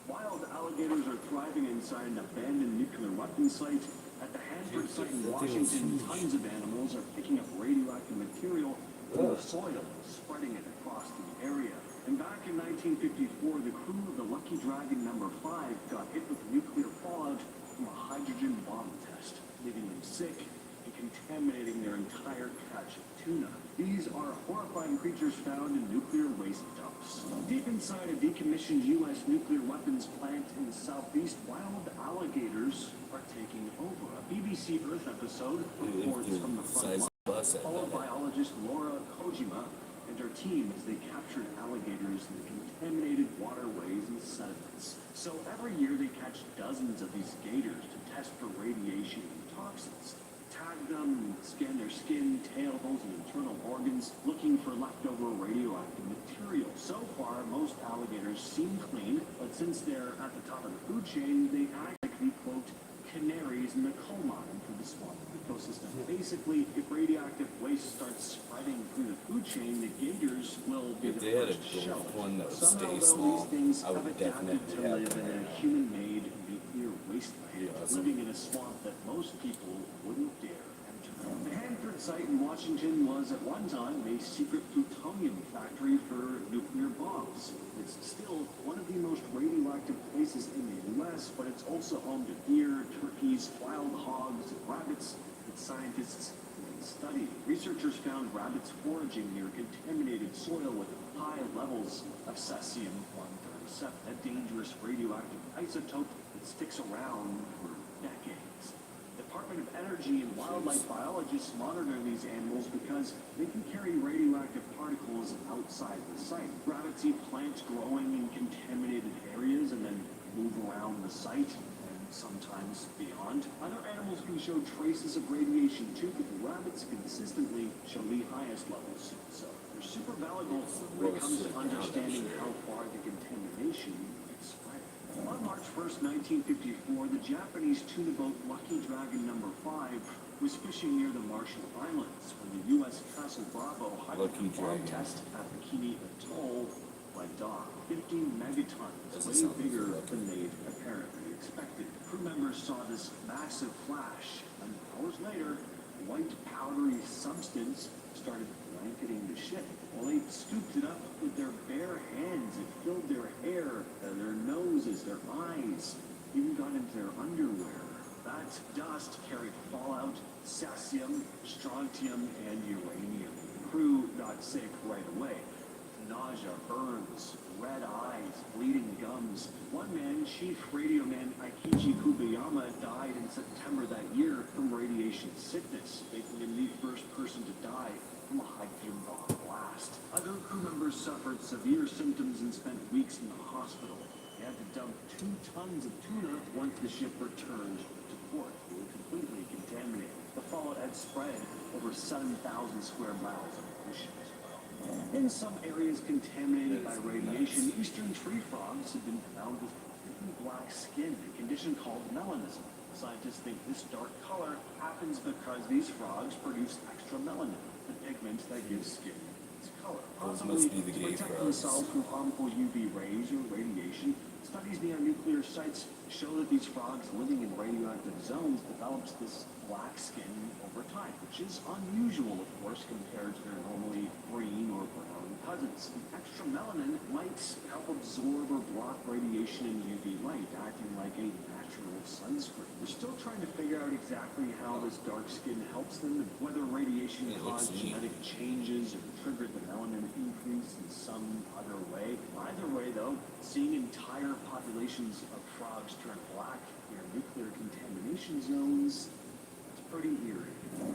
Speaker 7: Wild alligators are thriving inside an abandoned nuclear weapons site. At the Hanford site in Washington, tons of animals are picking up radioactive material from the soil and spreading it across the area. And back in 1954, the crew of the Lucky Dragon No. 5 got hit with nuclear fallout from a hydrogen bomb test, leaving them sick and contaminating their entire catch of tuna. These are horrifying creatures found in nuclear waste dumps. Deep inside a decommissioned U.S. nuclear weapons plant in the southeast, wild alligators are taking over. A BBC Earth episode reports from the front line, followed biologist Laura Kojima and her team as they captured alligators in the contaminated waterways and sediments. So every year they catch dozens of these gators to test for radiation and toxins. Tag them, scan their skin, tails, and internal organs, looking for leftover radioactive material. So far, most alligators seem clean, but since they're at the top of the food chain, they act like the, quote, canaries in the coal mine for the swamp ecosystem. Basically, if radioactive waste starts spreading through the food chain, the gators will be
Speaker 4: If
Speaker 7: the
Speaker 4: they had a
Speaker 7: first
Speaker 4: gold
Speaker 7: shelled.
Speaker 4: one that would
Speaker 7: Somehow,
Speaker 4: stay
Speaker 7: though,
Speaker 4: small,
Speaker 7: these things
Speaker 4: I
Speaker 7: have
Speaker 4: would
Speaker 7: adapted to
Speaker 4: definitely have
Speaker 7: live in a
Speaker 4: them.
Speaker 7: human-made nuclear wasteland,
Speaker 4: Yeah, awesome.
Speaker 7: living in a swamp that most people wouldn't dare enter. The Hanford site in Washington was at one time a secret plutonium factory for nuclear bombs. It's still one of the most radioactive places in the U.S., but it's also home to deer, turkeys, wild hogs, and rabbits that scientists can study. Researchers found rabbits foraging near contaminated soil with high levels of cesium-137, a dangerous radioactive isotope that sticks around for decades. Department of Energy and wildlife biologists monitor these animals because they can carry radioactive particles outside the site. Rabbits eat plants growing in contaminated areas and then move around the site and sometimes beyond. Other animals can show traces of radiation too, but the rabbits consistently show the highest levels. So they're super valuable when it comes to understanding how far the contamination is spread. On March 1st, 1954, the Japanese tuna boat Lucky Dragon No. 5 was fishing near the Marshall Islands when the U.S. Castle Bravo
Speaker 4: Lucky
Speaker 7: hydrogen bomb
Speaker 4: Dragon.
Speaker 7: test at Bikini Atoll Like Dock, 50 megatons,
Speaker 4: Doesn't
Speaker 7: way
Speaker 4: sound
Speaker 7: bigger
Speaker 4: like
Speaker 7: than they'd apparently expected. Crew members saw this massive flash, and hours later, white powdery substance started blanketing the ship. While they scooped it up with their bare hands, it filled their hair, their noses, their eyes, even got into their underwear. That dust carried fallout, cesium, strontium, and uranium. The crew got sick right away. Nausea, burns, red eyes, bleeding gums. One man, Chief Radio Man Aikichi Kubayama, died in September that year from radiation sickness, making him the first person to die from a hydrogen bomb blast. Other crew members suffered severe symptoms and spent weeks in the hospital. They had to dump 2 tons of tuna once the ship returned to port. They were completely contaminated. The fallout had spread over 7,000 square miles of emissions. In some areas contaminated by radiation, eastern tree frogs have been found with black skin, a condition called melanism. Scientists think this dark color happens because these frogs produce extra melanin, the pigment that gives skin its color.
Speaker 4: Those must be the
Speaker 7: To
Speaker 4: gay
Speaker 7: protect
Speaker 4: frogs.
Speaker 7: themselves from harmful UV rays or radiation, studies near nuclear sites show that these frogs living in radioactive zones develops this black skin over time, which is unusual, of course, compared to their normally green or brown cousins. The extra melanin might help absorb or block radiation and UV light, acting like a natural sunscreen. We're still trying to figure out exactly how this dark skin helps them, and whether radiation
Speaker 4: It looks
Speaker 7: caused
Speaker 4: neat.
Speaker 7: genetic changes or triggered the melanin increase in some other way. Either way, though, seeing entire populations of frogs turn black near nuclear contamination zones, it's pretty eerie.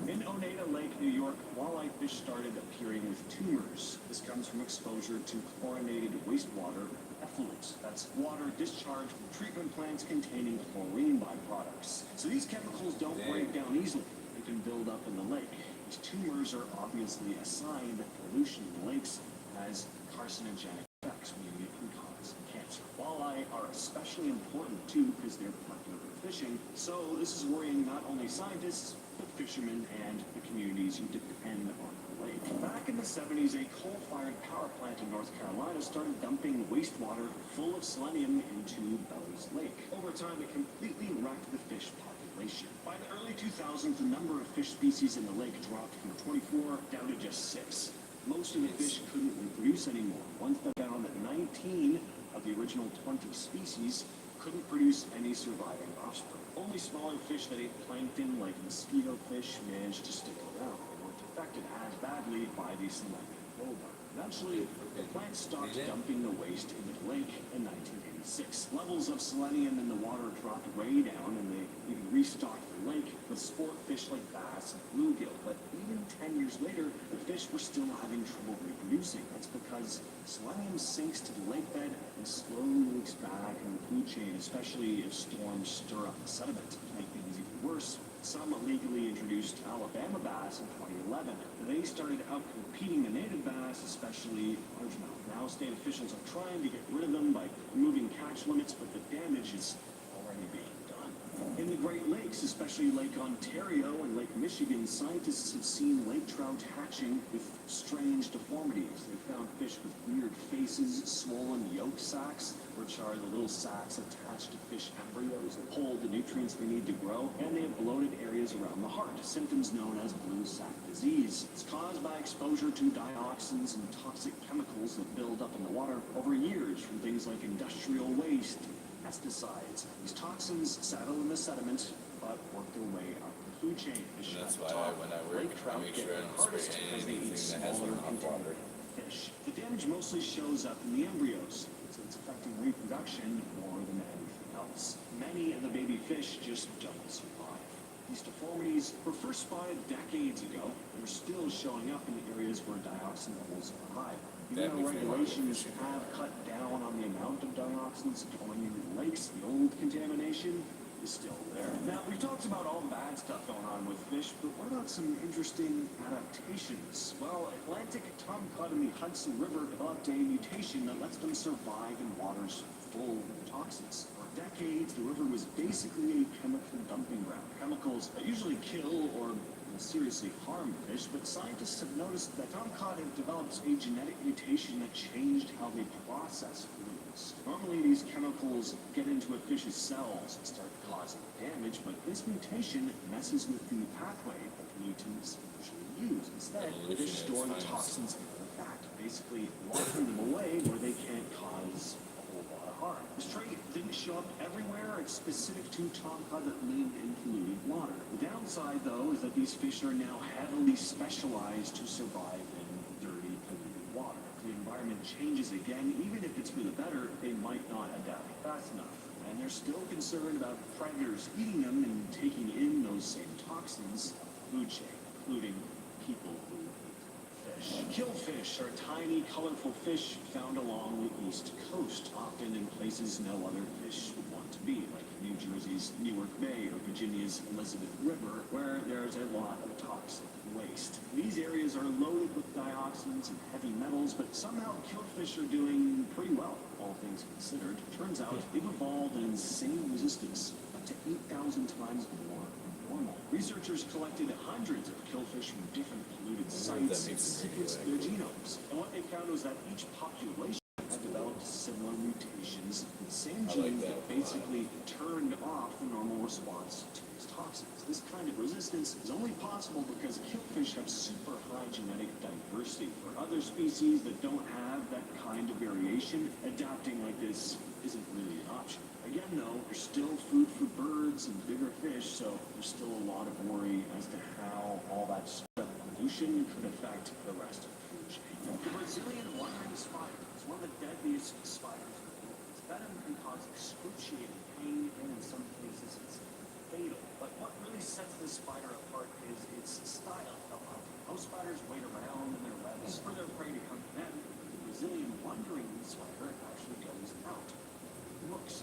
Speaker 7: In Oneida Lake, New York, walleye fish started appearing with tumors. This comes from exposure to chlorinated wastewater effluent. That's water discharged from treatment plants containing chlorine byproducts. So these chemicals don't break down easily. They can build up in the lake. These tumors are obviously a sign that pollution in the lakes has carcinogenic effects, meaning it can cause cancer. Walleye are especially important too because they're popular for fishing. So this is worrying not only scientists, but fishermen and the communities who depend on the lake. Back in the 70s, a coal-fired power plant in North Carolina started dumping wastewater full of selenium into Belly's Lake. Over time, it completely wrecked the fish population. By the early 2000s, the number of fish species in the lake dropped from 24 down to just 6. Most of the fish couldn't reproduce anymore. Once they found that 19 of the original 20 species couldn't produce any surviving offspring. Only smaller fish that ate plankton, like mosquito fish, managed to stick around. They weren't affected as badly by the selenium buildup. Eventually, the plant stopped dumping the waste into the lake in 1986. Levels of selenium in the water dropped way down, and they even restocked the lake with sport fish like bass and bluegill. But even 10 years later, the fish were still having trouble reproducing. That's because selenium sinks to the lake bed and slowly leaks back in the food chain, especially if storms stir up the sediment. To make things even worse, some illegally introduced Alabama bass in 2011. They started out-competing the native bass, especially largemouth. Now state officials are trying to get rid of them by removing catch limits, but the damage is already being done. In the Great Lakes, especially Lake Ontario and Lake Michigan, scientists have seen lake trout hatching with strange deformities. They found fish with weird faces, swollen yolk sacs, which are the little sacs attached to fish embryos that hold the nutrients they need to grow, and they have bloated areas around the heart, symptoms known as blue sac disease. It's caused by exposure to dioxins and toxic chemicals that build up in the water over years from things like industrial waste, pesticides. These toxins settle in the sediment, but work their way up the food chain. Fish
Speaker 4: And that's
Speaker 7: at
Speaker 4: why
Speaker 7: the top.
Speaker 4: when I work,
Speaker 7: Lake
Speaker 4: I
Speaker 7: trout
Speaker 4: make
Speaker 7: get
Speaker 4: sure I
Speaker 7: hit
Speaker 4: don't
Speaker 7: hardest
Speaker 4: spray
Speaker 7: because they eat
Speaker 4: anything that has
Speaker 7: smaller
Speaker 4: enough water.
Speaker 7: fish. The damage mostly shows up in the embryos, so it's affecting reproduction more than anything else. Many of the baby fish just don't survive. These deformities were first spotted decades ago and are still showing up in areas where dioxin levels are high. Even
Speaker 4: That
Speaker 7: though
Speaker 4: makes me wonder if
Speaker 7: regulations
Speaker 4: we should
Speaker 7: have cut down on the amount of dioxins going into the lakes, the old contamination is still there. Now, we've talked about all the bad stuff going on with fish, but what about some interesting adaptations? Well, Atlantic tomcod in the Hudson River developed a mutation that lets them survive in waters full of toxins. For decades, the river was basically a chemical dumping ground. Chemicals that usually kill or seriously harm fish, but scientists have noticed that tom cod have developed a genetic mutation that changed how they process foods. Normally, these chemicals get into a fish's cells and start causing damage, but this mutation messes with the pathway that pollutants usually use. Instead, fish store the toxins in the fat, basically locking them away where they can't cause a whole lot of harm. This trait didn't show up everywhere. It's specific to tom cod that live in polluted water. The downside, though, is that these fish are now heavily specialized to survive in dirty, polluted water. If the environment changes again, even if it's for the better, they might not adapt fast enough. And they're still concerned about predators eating them and taking in those same toxins up the food chain, including people who eat fish. Killfish are tiny, colorful fish found along the east coast, often in places no other fish would want to be, like New Jersey's Newark Bay or Virginia's Elizabeth River, where there's a lot of toxic waste. These areas are loaded with dioxins and heavy metals, but somehow killfish are doing pretty well, all things considered. Turns out they've evolved an insane resistance, up to 8,000 times more than normal. Researchers collected hundreds of killfish from different polluted sites and sequenced their genomes. And what they found was that each population had developed similar mutations in the same gene that basically turned off the normal response to these toxins. This kind of resistance is only possible because killfish have super high genetic diversity. For other species that don't have that kind of variation, adapting like this isn't really an option. Again, though, there's still food for birds and bigger fish, so there's still a lot of worry as to how all that pollution could affect the rest of the food chain. The Brazilian wandering spider is one of the deadliest spiders in the world. Its venom can cause excruciating pain, and in some cases it's fatal. But what really sets this spider apart is its style of hunting. Most spiders wait around in their webs for their prey to come to them. The Brazilian wandering spider actually goes out, looks.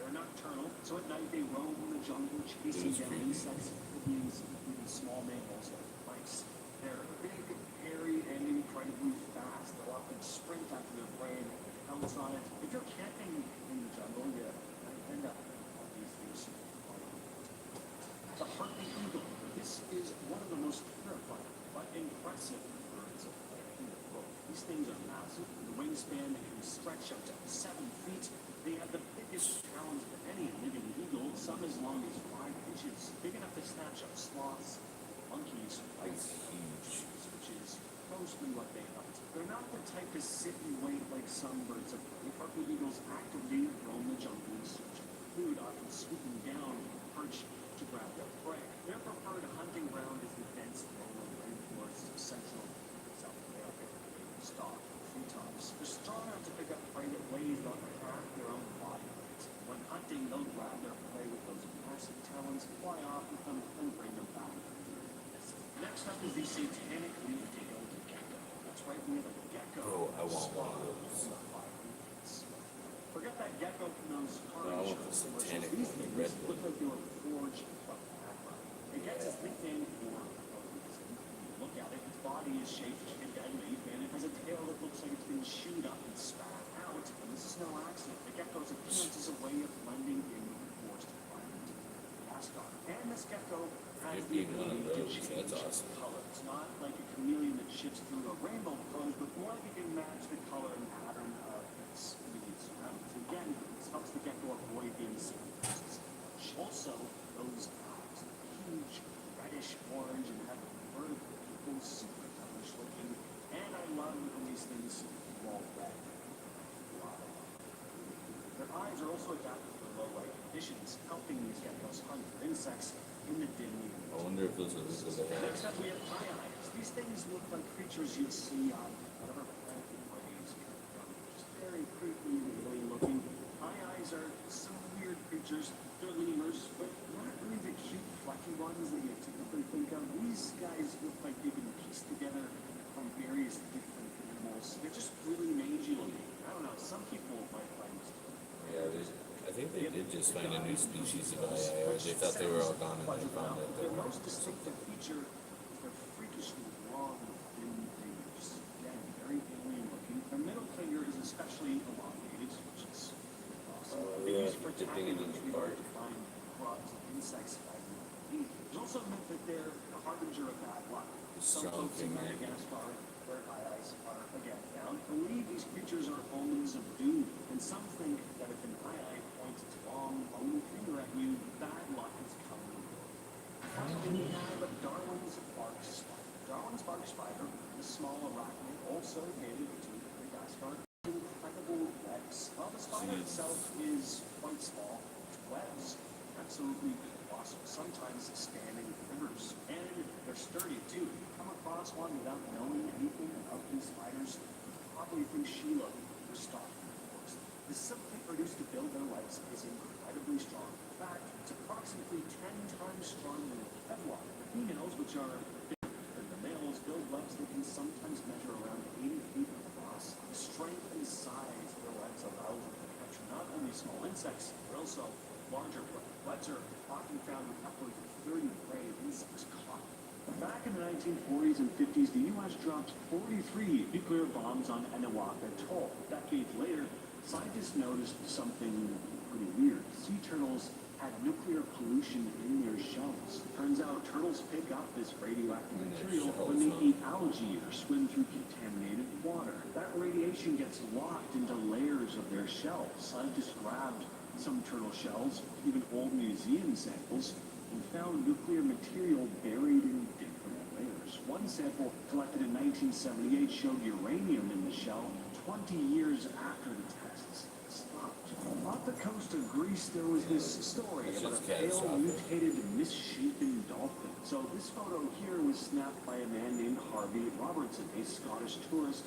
Speaker 7: They're nocturnal, so at night they roam the jungle, chasing down insects, amphibians, even small mammals like mice. They're big, hairy, and incredibly fast. They'll often sprint after their prey and pounce on it. If you're camping in the jungle, you might end up on these things. The harpy eagle. This is one of the most terrifying but impressive birds of prey in the world. These things are massive. The wingspan can stretch up to 7 feet. They have the biggest talons of any living eagle, some as long as 5 inches, big enough to snatch up sloths, monkeys,
Speaker 4: That's huge.
Speaker 7: which is mostly what they hunt. They're not the type to sit and wait like some birds of prey. Harpy eagles actively roam the jungle in search of food, often swooping down from a perch to grab their prey. Their preferred hunting ground is the dense rolling rainforests of central South America, stock and treetops. They're strong enough to pick up prey that weighs about half their own body weight. When hunting, they'll grab their prey with those massive talons, fly off with them, and bring them back. Next up is the satanic leaf-tailed gecko. That's right, we have a gecko.
Speaker 4: Bro, I want one of those.
Speaker 7: Forget that gecko from those car
Speaker 4: No, I want
Speaker 7: insurance
Speaker 4: the
Speaker 7: commercials.
Speaker 4: satanic
Speaker 7: These
Speaker 4: one, the
Speaker 7: things
Speaker 4: red
Speaker 7: look
Speaker 4: one.
Speaker 7: like they were forged from background. It gets its nickname for a reason. Look at it, its body is shaped like a dead leaf, and it has a tail that looks like it's been chewed up and spat out. And this is no accident. The gecko's appearance is a way of blending in with the forest environment. Mascot. And this gecko has
Speaker 4: You're
Speaker 7: the
Speaker 4: being one of
Speaker 7: ability to
Speaker 4: those.
Speaker 7: change
Speaker 4: That's awesome.
Speaker 7: color. It's not like a chameleon that shifts through a rainbow of colors, but more like it can match the color and pattern of its immediate surroundings. Again, this helps the gecko avoid being seen. Also, those eyes are huge, reddish orange, and have a vertical, super devilish looking. And I love when these things roll red. Their eyes are also adapted for low light conditions, helping these geckos hunt for insects in the dimly lit.
Speaker 4: I wonder if those are because they have.
Speaker 7: Next up, we have eye eyes. These things look like creatures you'd see on whatever planet the rays come from. Just very creepy and alien looking. Eye eyes are some weird creatures. They're lemurs, but not really the cute, fluffy ones that you typically think of. These guys look like they've been pieced together from various different animals. They're just really mangy looking. I don't know. Some people might find this.
Speaker 4: Yeah, I think they did just find a new species of eye. They thought they were all gone and they found that they
Speaker 7: Their
Speaker 4: were.
Speaker 7: most distinctive feature is their freakishly long, thin fingers. Again, very alien looking. Their middle finger is especially elongated, which is awesome.
Speaker 4: Oh,
Speaker 7: They
Speaker 4: yeah,
Speaker 7: use for
Speaker 4: dipping it
Speaker 7: tapping
Speaker 4: in the
Speaker 7: to
Speaker 4: cart.
Speaker 7: find grubs and insects by the feet. There's also a myth that they're harbinger of bad luck. Some
Speaker 4: Strong
Speaker 7: folks in
Speaker 4: thing, man.
Speaker 7: Madagascar, where high ice are again found, believe these creatures are omens of doom, and some think that if an eye points its long, bony finger at you, bad luck is coming. Finally, we have Darwin's bark spider. Darwin's bark spider, the small arachnid, also native to Madagascar, has incredible webs. While the spider itself is quite small, its webs absolutely colossal, sometimes spanning rivers. And they're sturdy too. If you come across one without knowing anything about these spiders, you probably think Sheila was stalking the forest. The silk they produce to build their webs is incredibly strong. In fact, it's approximately 10 times stronger than Kevlar. The females, which are bigger than the males, build webs that can sometimes measure around 80 feet across. The strength and size of their webs allow them to capture not only small insects, but also larger prey. Webs are often found with upwards of 30 prey insects caught. Back in the 1940s and 50s, the U.S. dropped 43 nuclear bombs on Eniwetok Atoll. Decades later, scientists noticed something pretty weird. Sea turtles had nuclear pollution in their shells. Turns out turtles pick up this radioactive material when they eat algae or swim through contaminated water. That radiation gets locked into layers of their shells. Scientists grabbed some turtle shells, even old museum samples, and found nuclear material buried in different layers. One sample collected in 1978 showed uranium in the shell 20 years after the tests stopped. Off the coast of Greece, there was this story about a pale, mutated, misshapen dolphin. So this photo here was snapped by a man named Harvey Robertson, a Scottish tourist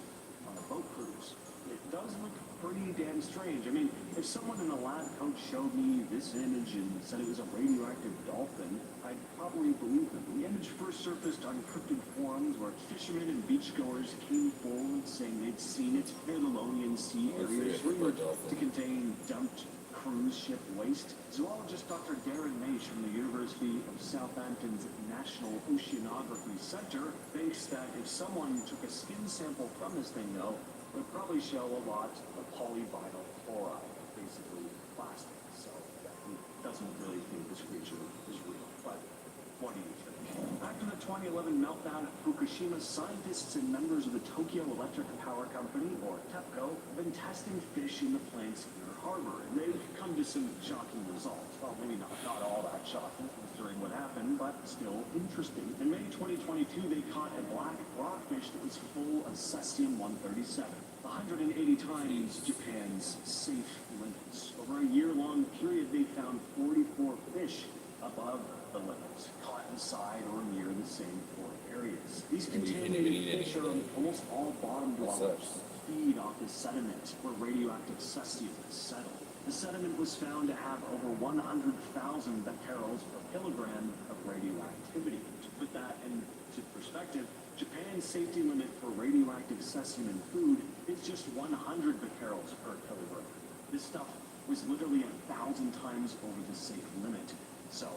Speaker 7: on a boat cruise. It does look pretty damn strange. I mean, if someone in a lab coat showed me this image and said it was a radioactive dolphin, I'd probably believe them. The image first surfaced on cryptid forums where fishermen and beachgoers came forward saying they'd seen it. Babylonian sea areas rumored to contain dumped cruise ship waste. Zoologist Dr. Darren Maish from the University of Southampton's National Oceanography Center thinks that if someone took a skin sample from this thing, though, it would probably show a lot of polyvinyl chloride, basically plastic. So he doesn't really think this creature is real. But what do you think? After the 2011 meltdown at Fukushima, scientists and members of the Tokyo Electric Power Company, or TEPCO, have been testing fish in the plant's inner harbor, and they've come to some shocking results. Well, maybe not all that shocking considering what happened, but still interesting. In May 2022, they caught a black rockfish that was full of cesium-137, 180 times Japan's safe limits. Over a year-long period, they found 44 fish above the limits, caught inside or near the same four areas. These contaminated fish are almost all bottom dwellers, feed off the sediment where radioactive cesium is settled. The sediment was found to have over 100,000 becquerels per kilogram of radioactivity. To put that into perspective, Japan's safety limit for radioactive cesium in food is just 100 becquerels per kilogram. This stuff was literally 1,000 times over the safe limit. So,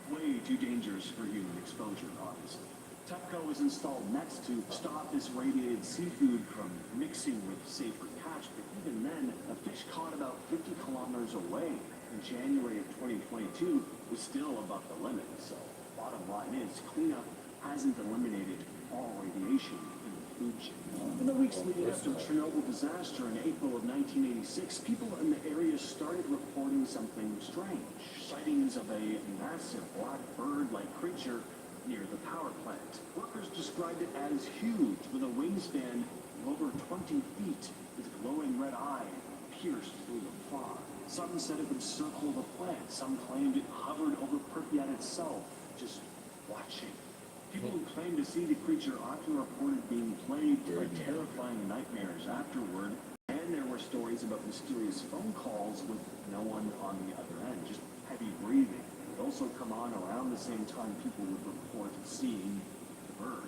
Speaker 7: way too dangerous for human exposure, obviously. TEPCO was installed next to stop this radiated seafood from mixing with safer catch, but even then, a fish caught about 50 kilometers away in January of 2022 was still above the limit. So, bottom line is, cleanup hasn't eliminated all radiation in the food chain. In the weeks leading up to the Chernobyl disaster in April of 1986, people in the area started reporting something strange. Sightings of a massive black bird-like creature near the power plant. Workers described it as huge, with a wingspan of over 20 feet, with glowing red eye pierced through the fog. Some said it would circle the plant. Some claimed it hovered over Pripyat itself, just watching. People who claimed to see the creature often reported being plagued by terrifying nightmares afterward, and there were stories about mysterious phone calls with no one on the other end, just heavy breathing. It would also come on around the same time people would report seeing the bird.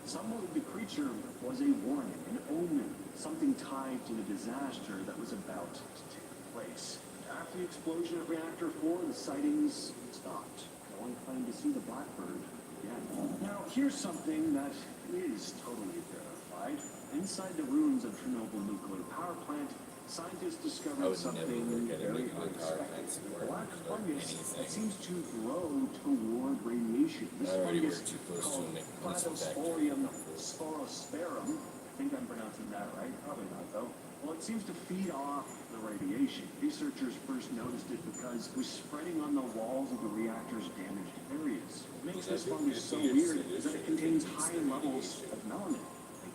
Speaker 7: Some believe the creature was a warning, an omen, something tied to the disaster that was about to take place. After the explosion at Reactor 4, the sightings stopped. No one claimed to see the blackbird again. Now, here's something that is totally verified. Inside the ruins of Chernobyl nuclear power plant Scientists
Speaker 4: I
Speaker 7: discovered
Speaker 4: would
Speaker 7: something
Speaker 4: never look at it
Speaker 7: very
Speaker 4: making a car
Speaker 7: unexpected.
Speaker 4: fancy
Speaker 7: A
Speaker 4: work
Speaker 7: black
Speaker 4: or
Speaker 7: fungus that
Speaker 4: anything.
Speaker 7: seems to grow toward radiation. This
Speaker 4: I already
Speaker 7: fungus
Speaker 4: work too close to
Speaker 7: called
Speaker 4: a McDonald's factory.
Speaker 7: Cladosporium sporosporum. I think I'm pronouncing that right. Probably not though. Well, it seems to feed off the radiation. Researchers first noticed it because it was spreading on the walls of the reactor's damaged areas. What makes this fungus so weird is that it contains high levels of melanin.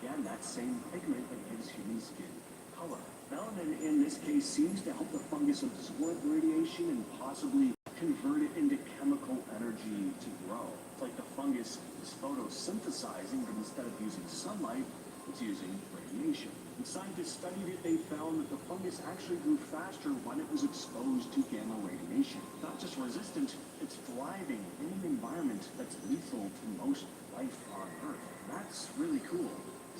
Speaker 7: Again, that same pigment that gives human skin color. Melanin, in this case, seems to help the fungus absorb radiation and possibly convert it into chemical energy to grow. It's like the fungus is photosynthesizing, but instead of using sunlight, it's using radiation. When scientists studied it, they found that the fungus actually grew faster when it was exposed to gamma radiation. Not just resistant, it's thriving in an environment that's lethal to most life on Earth. That's really cool.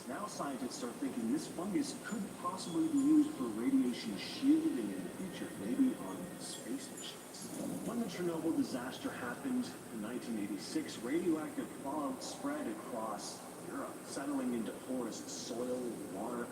Speaker 7: Now scientists are thinking this fungus could possibly be used for radiation shielding in the future, maybe on space missions. When the Chernobyl disaster happened in 1986, radioactive fallout spread across Europe, settling into forest soil and water.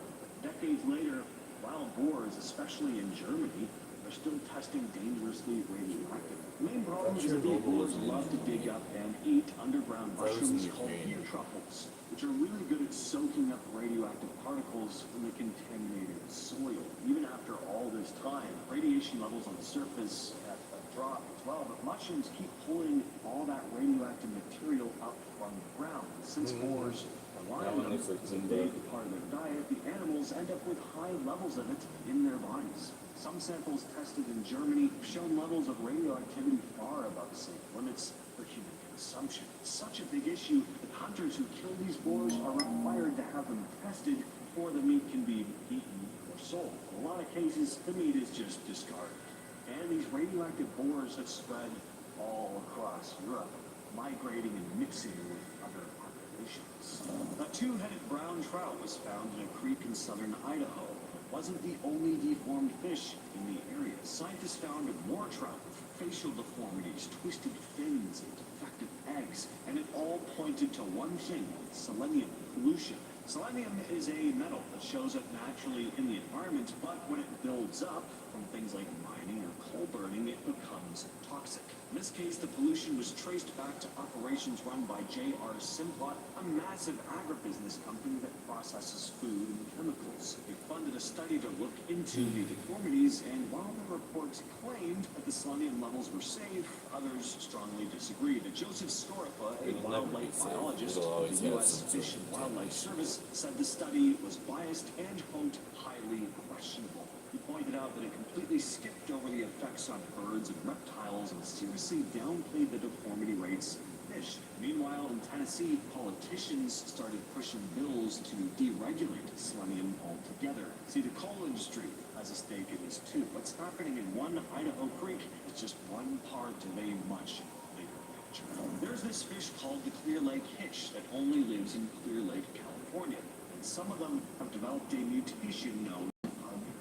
Speaker 7: Decades later, wild boars, especially in Germany, are still testing dangerously radioactive. The main problem is that these boars love to dig up and eat underground mushrooms called ear truffles, which are really good at soaking up radioactive particles from the contaminated soil. Even after all this time, radiation levels on the surface have dropped as well, but mushrooms keep pulling all that radioactive material up from the ground. Since boars rely on them as a big part of their diet, the animals end up with high levels of it in their bodies. Some samples tested in Germany have shown levels of radioactivity far above safe limits for human consumption. It's such a big issue that hunters who kill these boars are required to have them tested before the meat can be eaten or sold. In a lot of cases, the meat is just discarded. And these radioactive boars have spread all across Europe, migrating and mixing with other populations. A two-headed brown trout was found in a creek in southern Idaho. Wasn't the only deformed fish in the area. Scientists found more trout with facial deformities, twisted fins, and defective eggs, and it all pointed to one thing: selenium pollution. Selenium is a metal that shows up naturally in the environment, but when it builds up from things like mining or coal burning, it becomes toxic. In this case, the pollution was traced back to operations run by J.R. Simplot, a massive agribusiness company that processes food and chemicals. They funded a study to look into the deformities, and while the reports claimed that the selenium levels were safe, others strongly disagreed. Joseph Scoripa, a wildlife biologist with the U.S. Fish and Wildlife Service, said the study was biased and, quote, highly questionable. He pointed out that it completely skipped over the effects on birds and reptiles and seriously downplayed the deformity rates of fish. Meanwhile, in Tennessee, politicians started pushing bills to deregulate selenium altogether. See, the coal industry has a stake in this too. What's happening in one Idaho creek is just one part of a much bigger picture. There's this fish called the Clear Lake hitch that only lives in Clear Lake, California. And some of them have developed a mutation known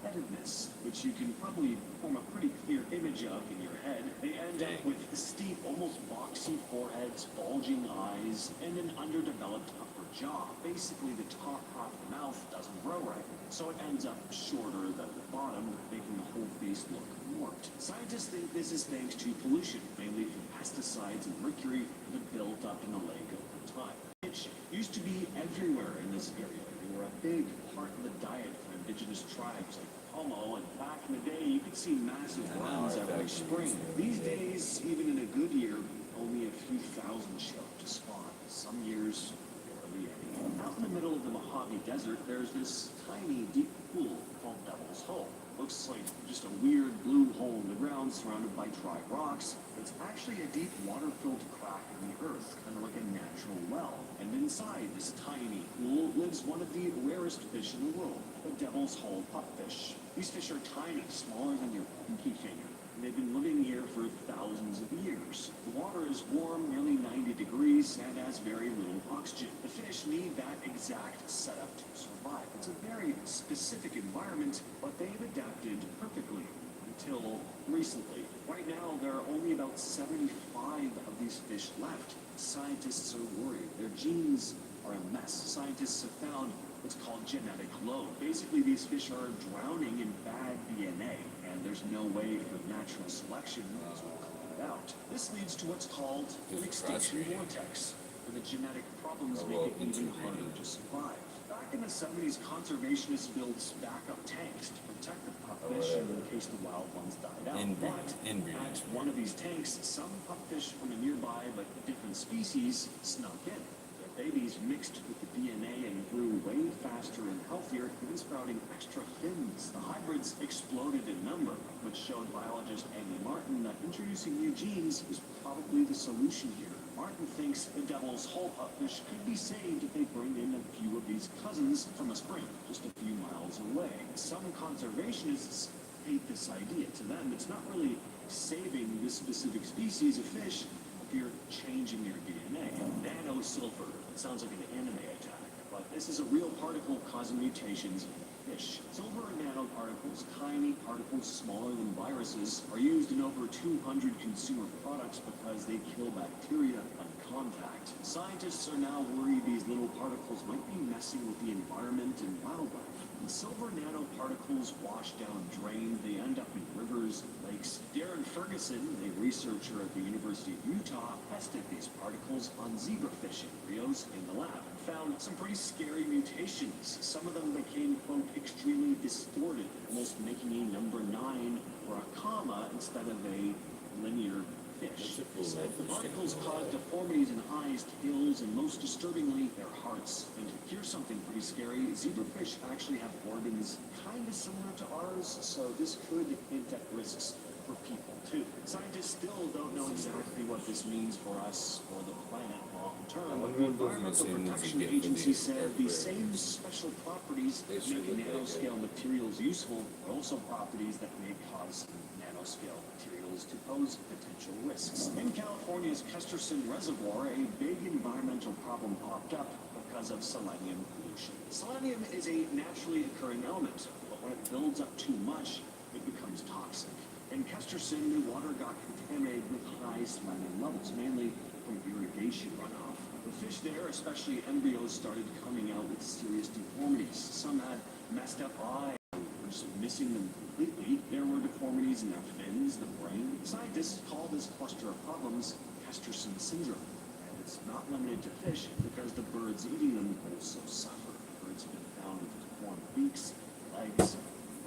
Speaker 7: headedness, which you can probably form a pretty clear image of in your head. They end up with steep, almost boxy foreheads, bulging eyes, and an underdeveloped upper jaw. Basically, the top half of the mouth doesn't grow right, so it ends up shorter than the bottom, making the whole face look warped. Scientists think this is thanks to pollution, mainly from pesticides and mercury that built up in the lake over time. Fish used to be everywhere in this area. They were a big part of the diet for indigenous tribes like Pomo, and back in the day, you could see massive runs every spring. These days, even in a good year, only a few thousand show up to spawn. Some years, barely any. Out in the middle of the Mojave Desert, there's this tiny, deep pool called Devil's Hole. Looks like just a weird blue hole in the ground surrounded by dry rocks. It's actually a deep water-filled crack in the earth, kind of like a natural well. And inside this tiny pool lives one of the rarest fish in the world, the Devil's Hole pupfish. These fish are tiny, smaller than your pinky finger. And they've been living here for thousands of years. The water is warm, nearly 90 degrees, and has very little oxygen. The fish need that exact setup to survive. It's a very specific environment, but they've adapted perfectly until recently. Right now, there are only about 75 of these fish left. Scientists are worried. Their genes are a mess. Scientists have found what's called genetic load. Basically, these fish are drowning in bad DNA, and there's no way for natural selection to clean it out. This leads to what's called an extinction vortex, where the genetic problems make it even harder to survive. Back in the 70s, conservationists built backup tanks to protect the pupfish in case the wild ones died out. But at one of these tanks, some pupfish from a nearby but different species snuck in. Their babies mixed with the DNA and grew way faster and healthier, even sprouting extra fins. The hybrids exploded in number, which showed biologist Andy Martin that introducing new genes is probably the solution here. Martin thinks the devil's whole pupfish could be saved if they bring in a few of these cousins from a spring just a few miles away. Some conservationists hate this idea. To them, it's not really saving this specific species of fish if you're changing their DNA. Nanosilver. It sounds like an anime attack, but this is a real particle causing mutations in fish. Silver nanoparticles, tiny particles smaller than viruses, are used in over 200 consumer products because they kill bacteria on contact. Scientists are now worried these little particles might be messing with the environment and wildlife. When silver nanoparticles wash down drains, they end up in rivers and lakes. Darren Ferguson, a researcher at the University of Utah, tested these particles on zebrafish embryos in the lab and found some pretty scary mutations. Some of them became, quote, extremely distorted, almost making a number 9 or a comma instead of a linear fish. The particles cause deformities in eyes, tails, and most disturbingly, their hearts. And here's something pretty scary. Zebrafish actually have organs kind of similar to ours, so this could hint at risks for people too. Scientists still don't know exactly what this means for us or the planet long term, but the Environmental Protection Agency said the same special properties that make nanoscale materials useful are also properties that may cause nanoscale materials to pose potential risks. In California's Kesterson Reservoir, a big environmental problem popped up because of selenium pollution. Selenium is a naturally occurring element, but when it builds up too much, it becomes toxic. In Kesterson, the water got contaminated with high selenium levels, mainly from irrigation runoff. The fish there, especially embryos, started coming out with serious deformities. Some had messed up eyes, or just missing them completely. There were deformities in their fins, the brain. Scientists call this cluster of problems Kesterson syndrome. And it's not limited to fish, because the birds eating them also suffer. Birds have been found with deformed beaks, legs,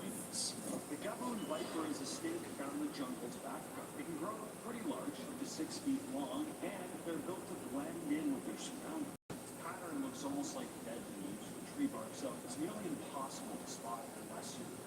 Speaker 7: wings. The Gabon viper is a snake found in the jungles of Africa. They can grow pretty large, up to 6 feet long, and they're built to blend in with their surroundings. Its pattern looks almost like dead leaves or tree bark, so it's nearly impossible to spot unless you're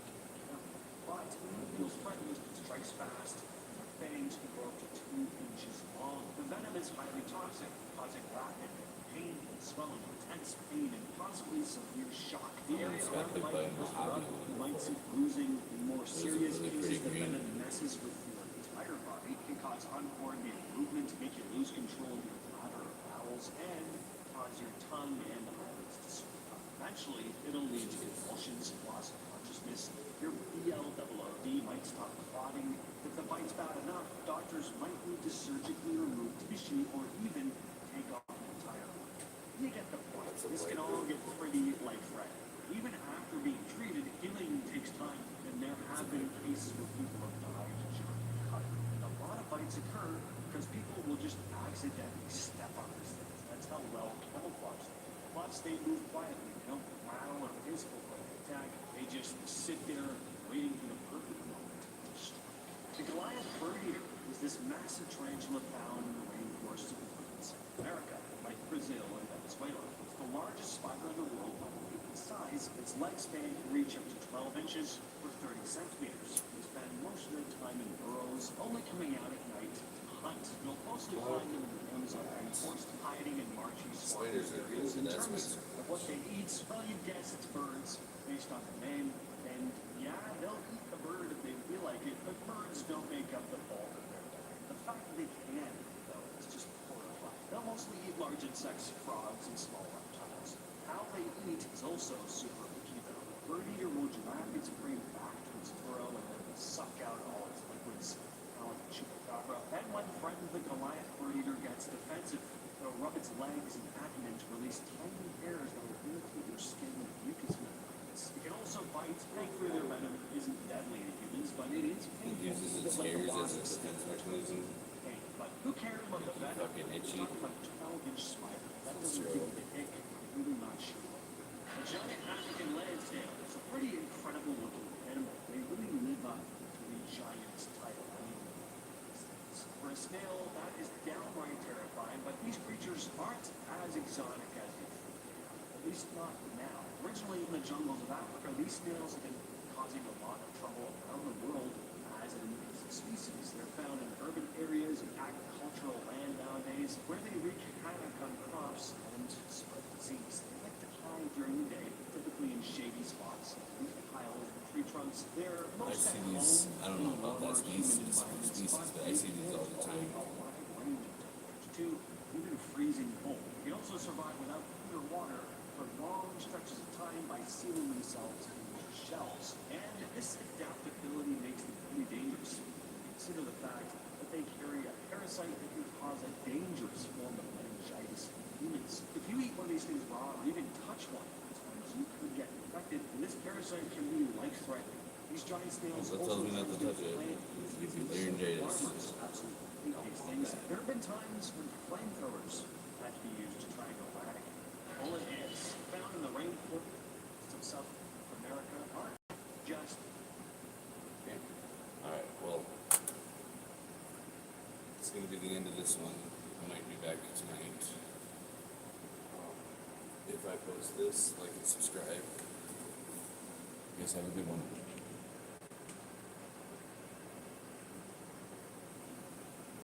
Speaker 7: careful. But when it feels threatened, it strikes fast. Their fangs can grow up to 2 inches long. The venom is highly toxic, causing rapid pain and swelling, intense pain, and possibly severe shock. The area around the bite is rough. You might see bruising. In more serious cases, the venom messes with your entire body. It can cause uncoordinated movement, make you lose control of your bladder or bowels, and cause your tongue and eyelids to swell up. Eventually, it'll lead to convulsions, loss of consciousness. Your BLOOD might stop clotting. If the bite's bad enough, doctors might need to surgically remove tissue or even take off an entire one. You get the point. This can all get pretty life-threatening. Even after being treated, healing takes time, and there have been cases where people have died during recovery. A lot of bites occur because people will just accidentally step on these things. That's how well camouflaged they are. Plus, they move quietly. They don't rattle or hiss before they attack. They just sit there waiting for the perfect moment to strike. The Goliath bird eater is this massive tarantula found in the rainforests of South America, like Brazil and Venezuela. It's the largest spider in the world by weight and size. Its leg span can reach up to 12 inches or 30 centimeters. They spend most of their time in burrows, only coming out at night to hunt. You'll mostly find them in the Amazon rainforest, hiding in marshy swamps areas. In terms of what they eat, well, you guess it's birds, based on the name. And yeah, they'll eat a bird if they feel like it, but birds don't make up the bulk of their diet. The fact that they can, though, is just horrifying. They'll mostly eat large insects, frogs, and small reptiles. How they eat is also super picky, though. The bird eater will drag its prey back to its burrow and then suck out all its liquids, kind of like a chupacabra. And when threatened, the Goliath bird eater gets defensive. It'll rub its legs and abdomen to release tiny hairs that will irritate your skin with bite. Thankfully, their venom isn't deadly to humans, but it is
Speaker 4: It
Speaker 7: painful.
Speaker 4: uses
Speaker 7: Just
Speaker 4: its
Speaker 7: like the
Speaker 4: hairs as a
Speaker 7: wasps.
Speaker 4: defense mechanism.
Speaker 7: Hey, but who cares about the venom?
Speaker 4: Fucking itchy.
Speaker 7: We're talking about a 12-inch spider. That doesn't give you the ick. I'm really not sure. A giant African landsnail is a pretty incredible looking animal. They really live up to the giant's title. I mean, for a snail, that is downright terrifying, but these creatures aren't as exotic as you think. At least not now. Originally in the jungles of Africa, these snails have been causing a lot of trouble around the world as an invasive species. They're found in urban areas and agricultural land nowadays where they wreak havoc on crops and spread disease. They like to hide during the day, typically in shady spots, leaf piles, and tree trunks. They're
Speaker 4: I
Speaker 7: most
Speaker 4: see
Speaker 7: at
Speaker 4: these,
Speaker 7: home
Speaker 4: I don't know
Speaker 7: in
Speaker 4: about that
Speaker 7: warmer, humid
Speaker 4: species,
Speaker 7: environments,
Speaker 4: but I see these all the time.
Speaker 7: a wide range of temperatures too, even freezing cold. They can also survive without food or water for long stretches of time by sealing themselves in their shells. And this adaptability makes them pretty dangerous. Consider the fact that they carry a parasite that can cause a dangerous form of meningitis in humans. If you eat one of these things raw or even touch one, sometimes you could get infected, and this parasite can be life-threatening. These giant snails
Speaker 4: That tells me not to touch it.
Speaker 7: Farmers
Speaker 4: Laryngitis.
Speaker 7: absolutely hate these things. There have been times when flamethrowers had to be used to try and eradicate them. Bullet ants found in the rainforest of South America aren't just
Speaker 4: Alright, well, it's gonna be the end of this one. I might be back tonight. If I post this, like and subscribe. You guys have a good one.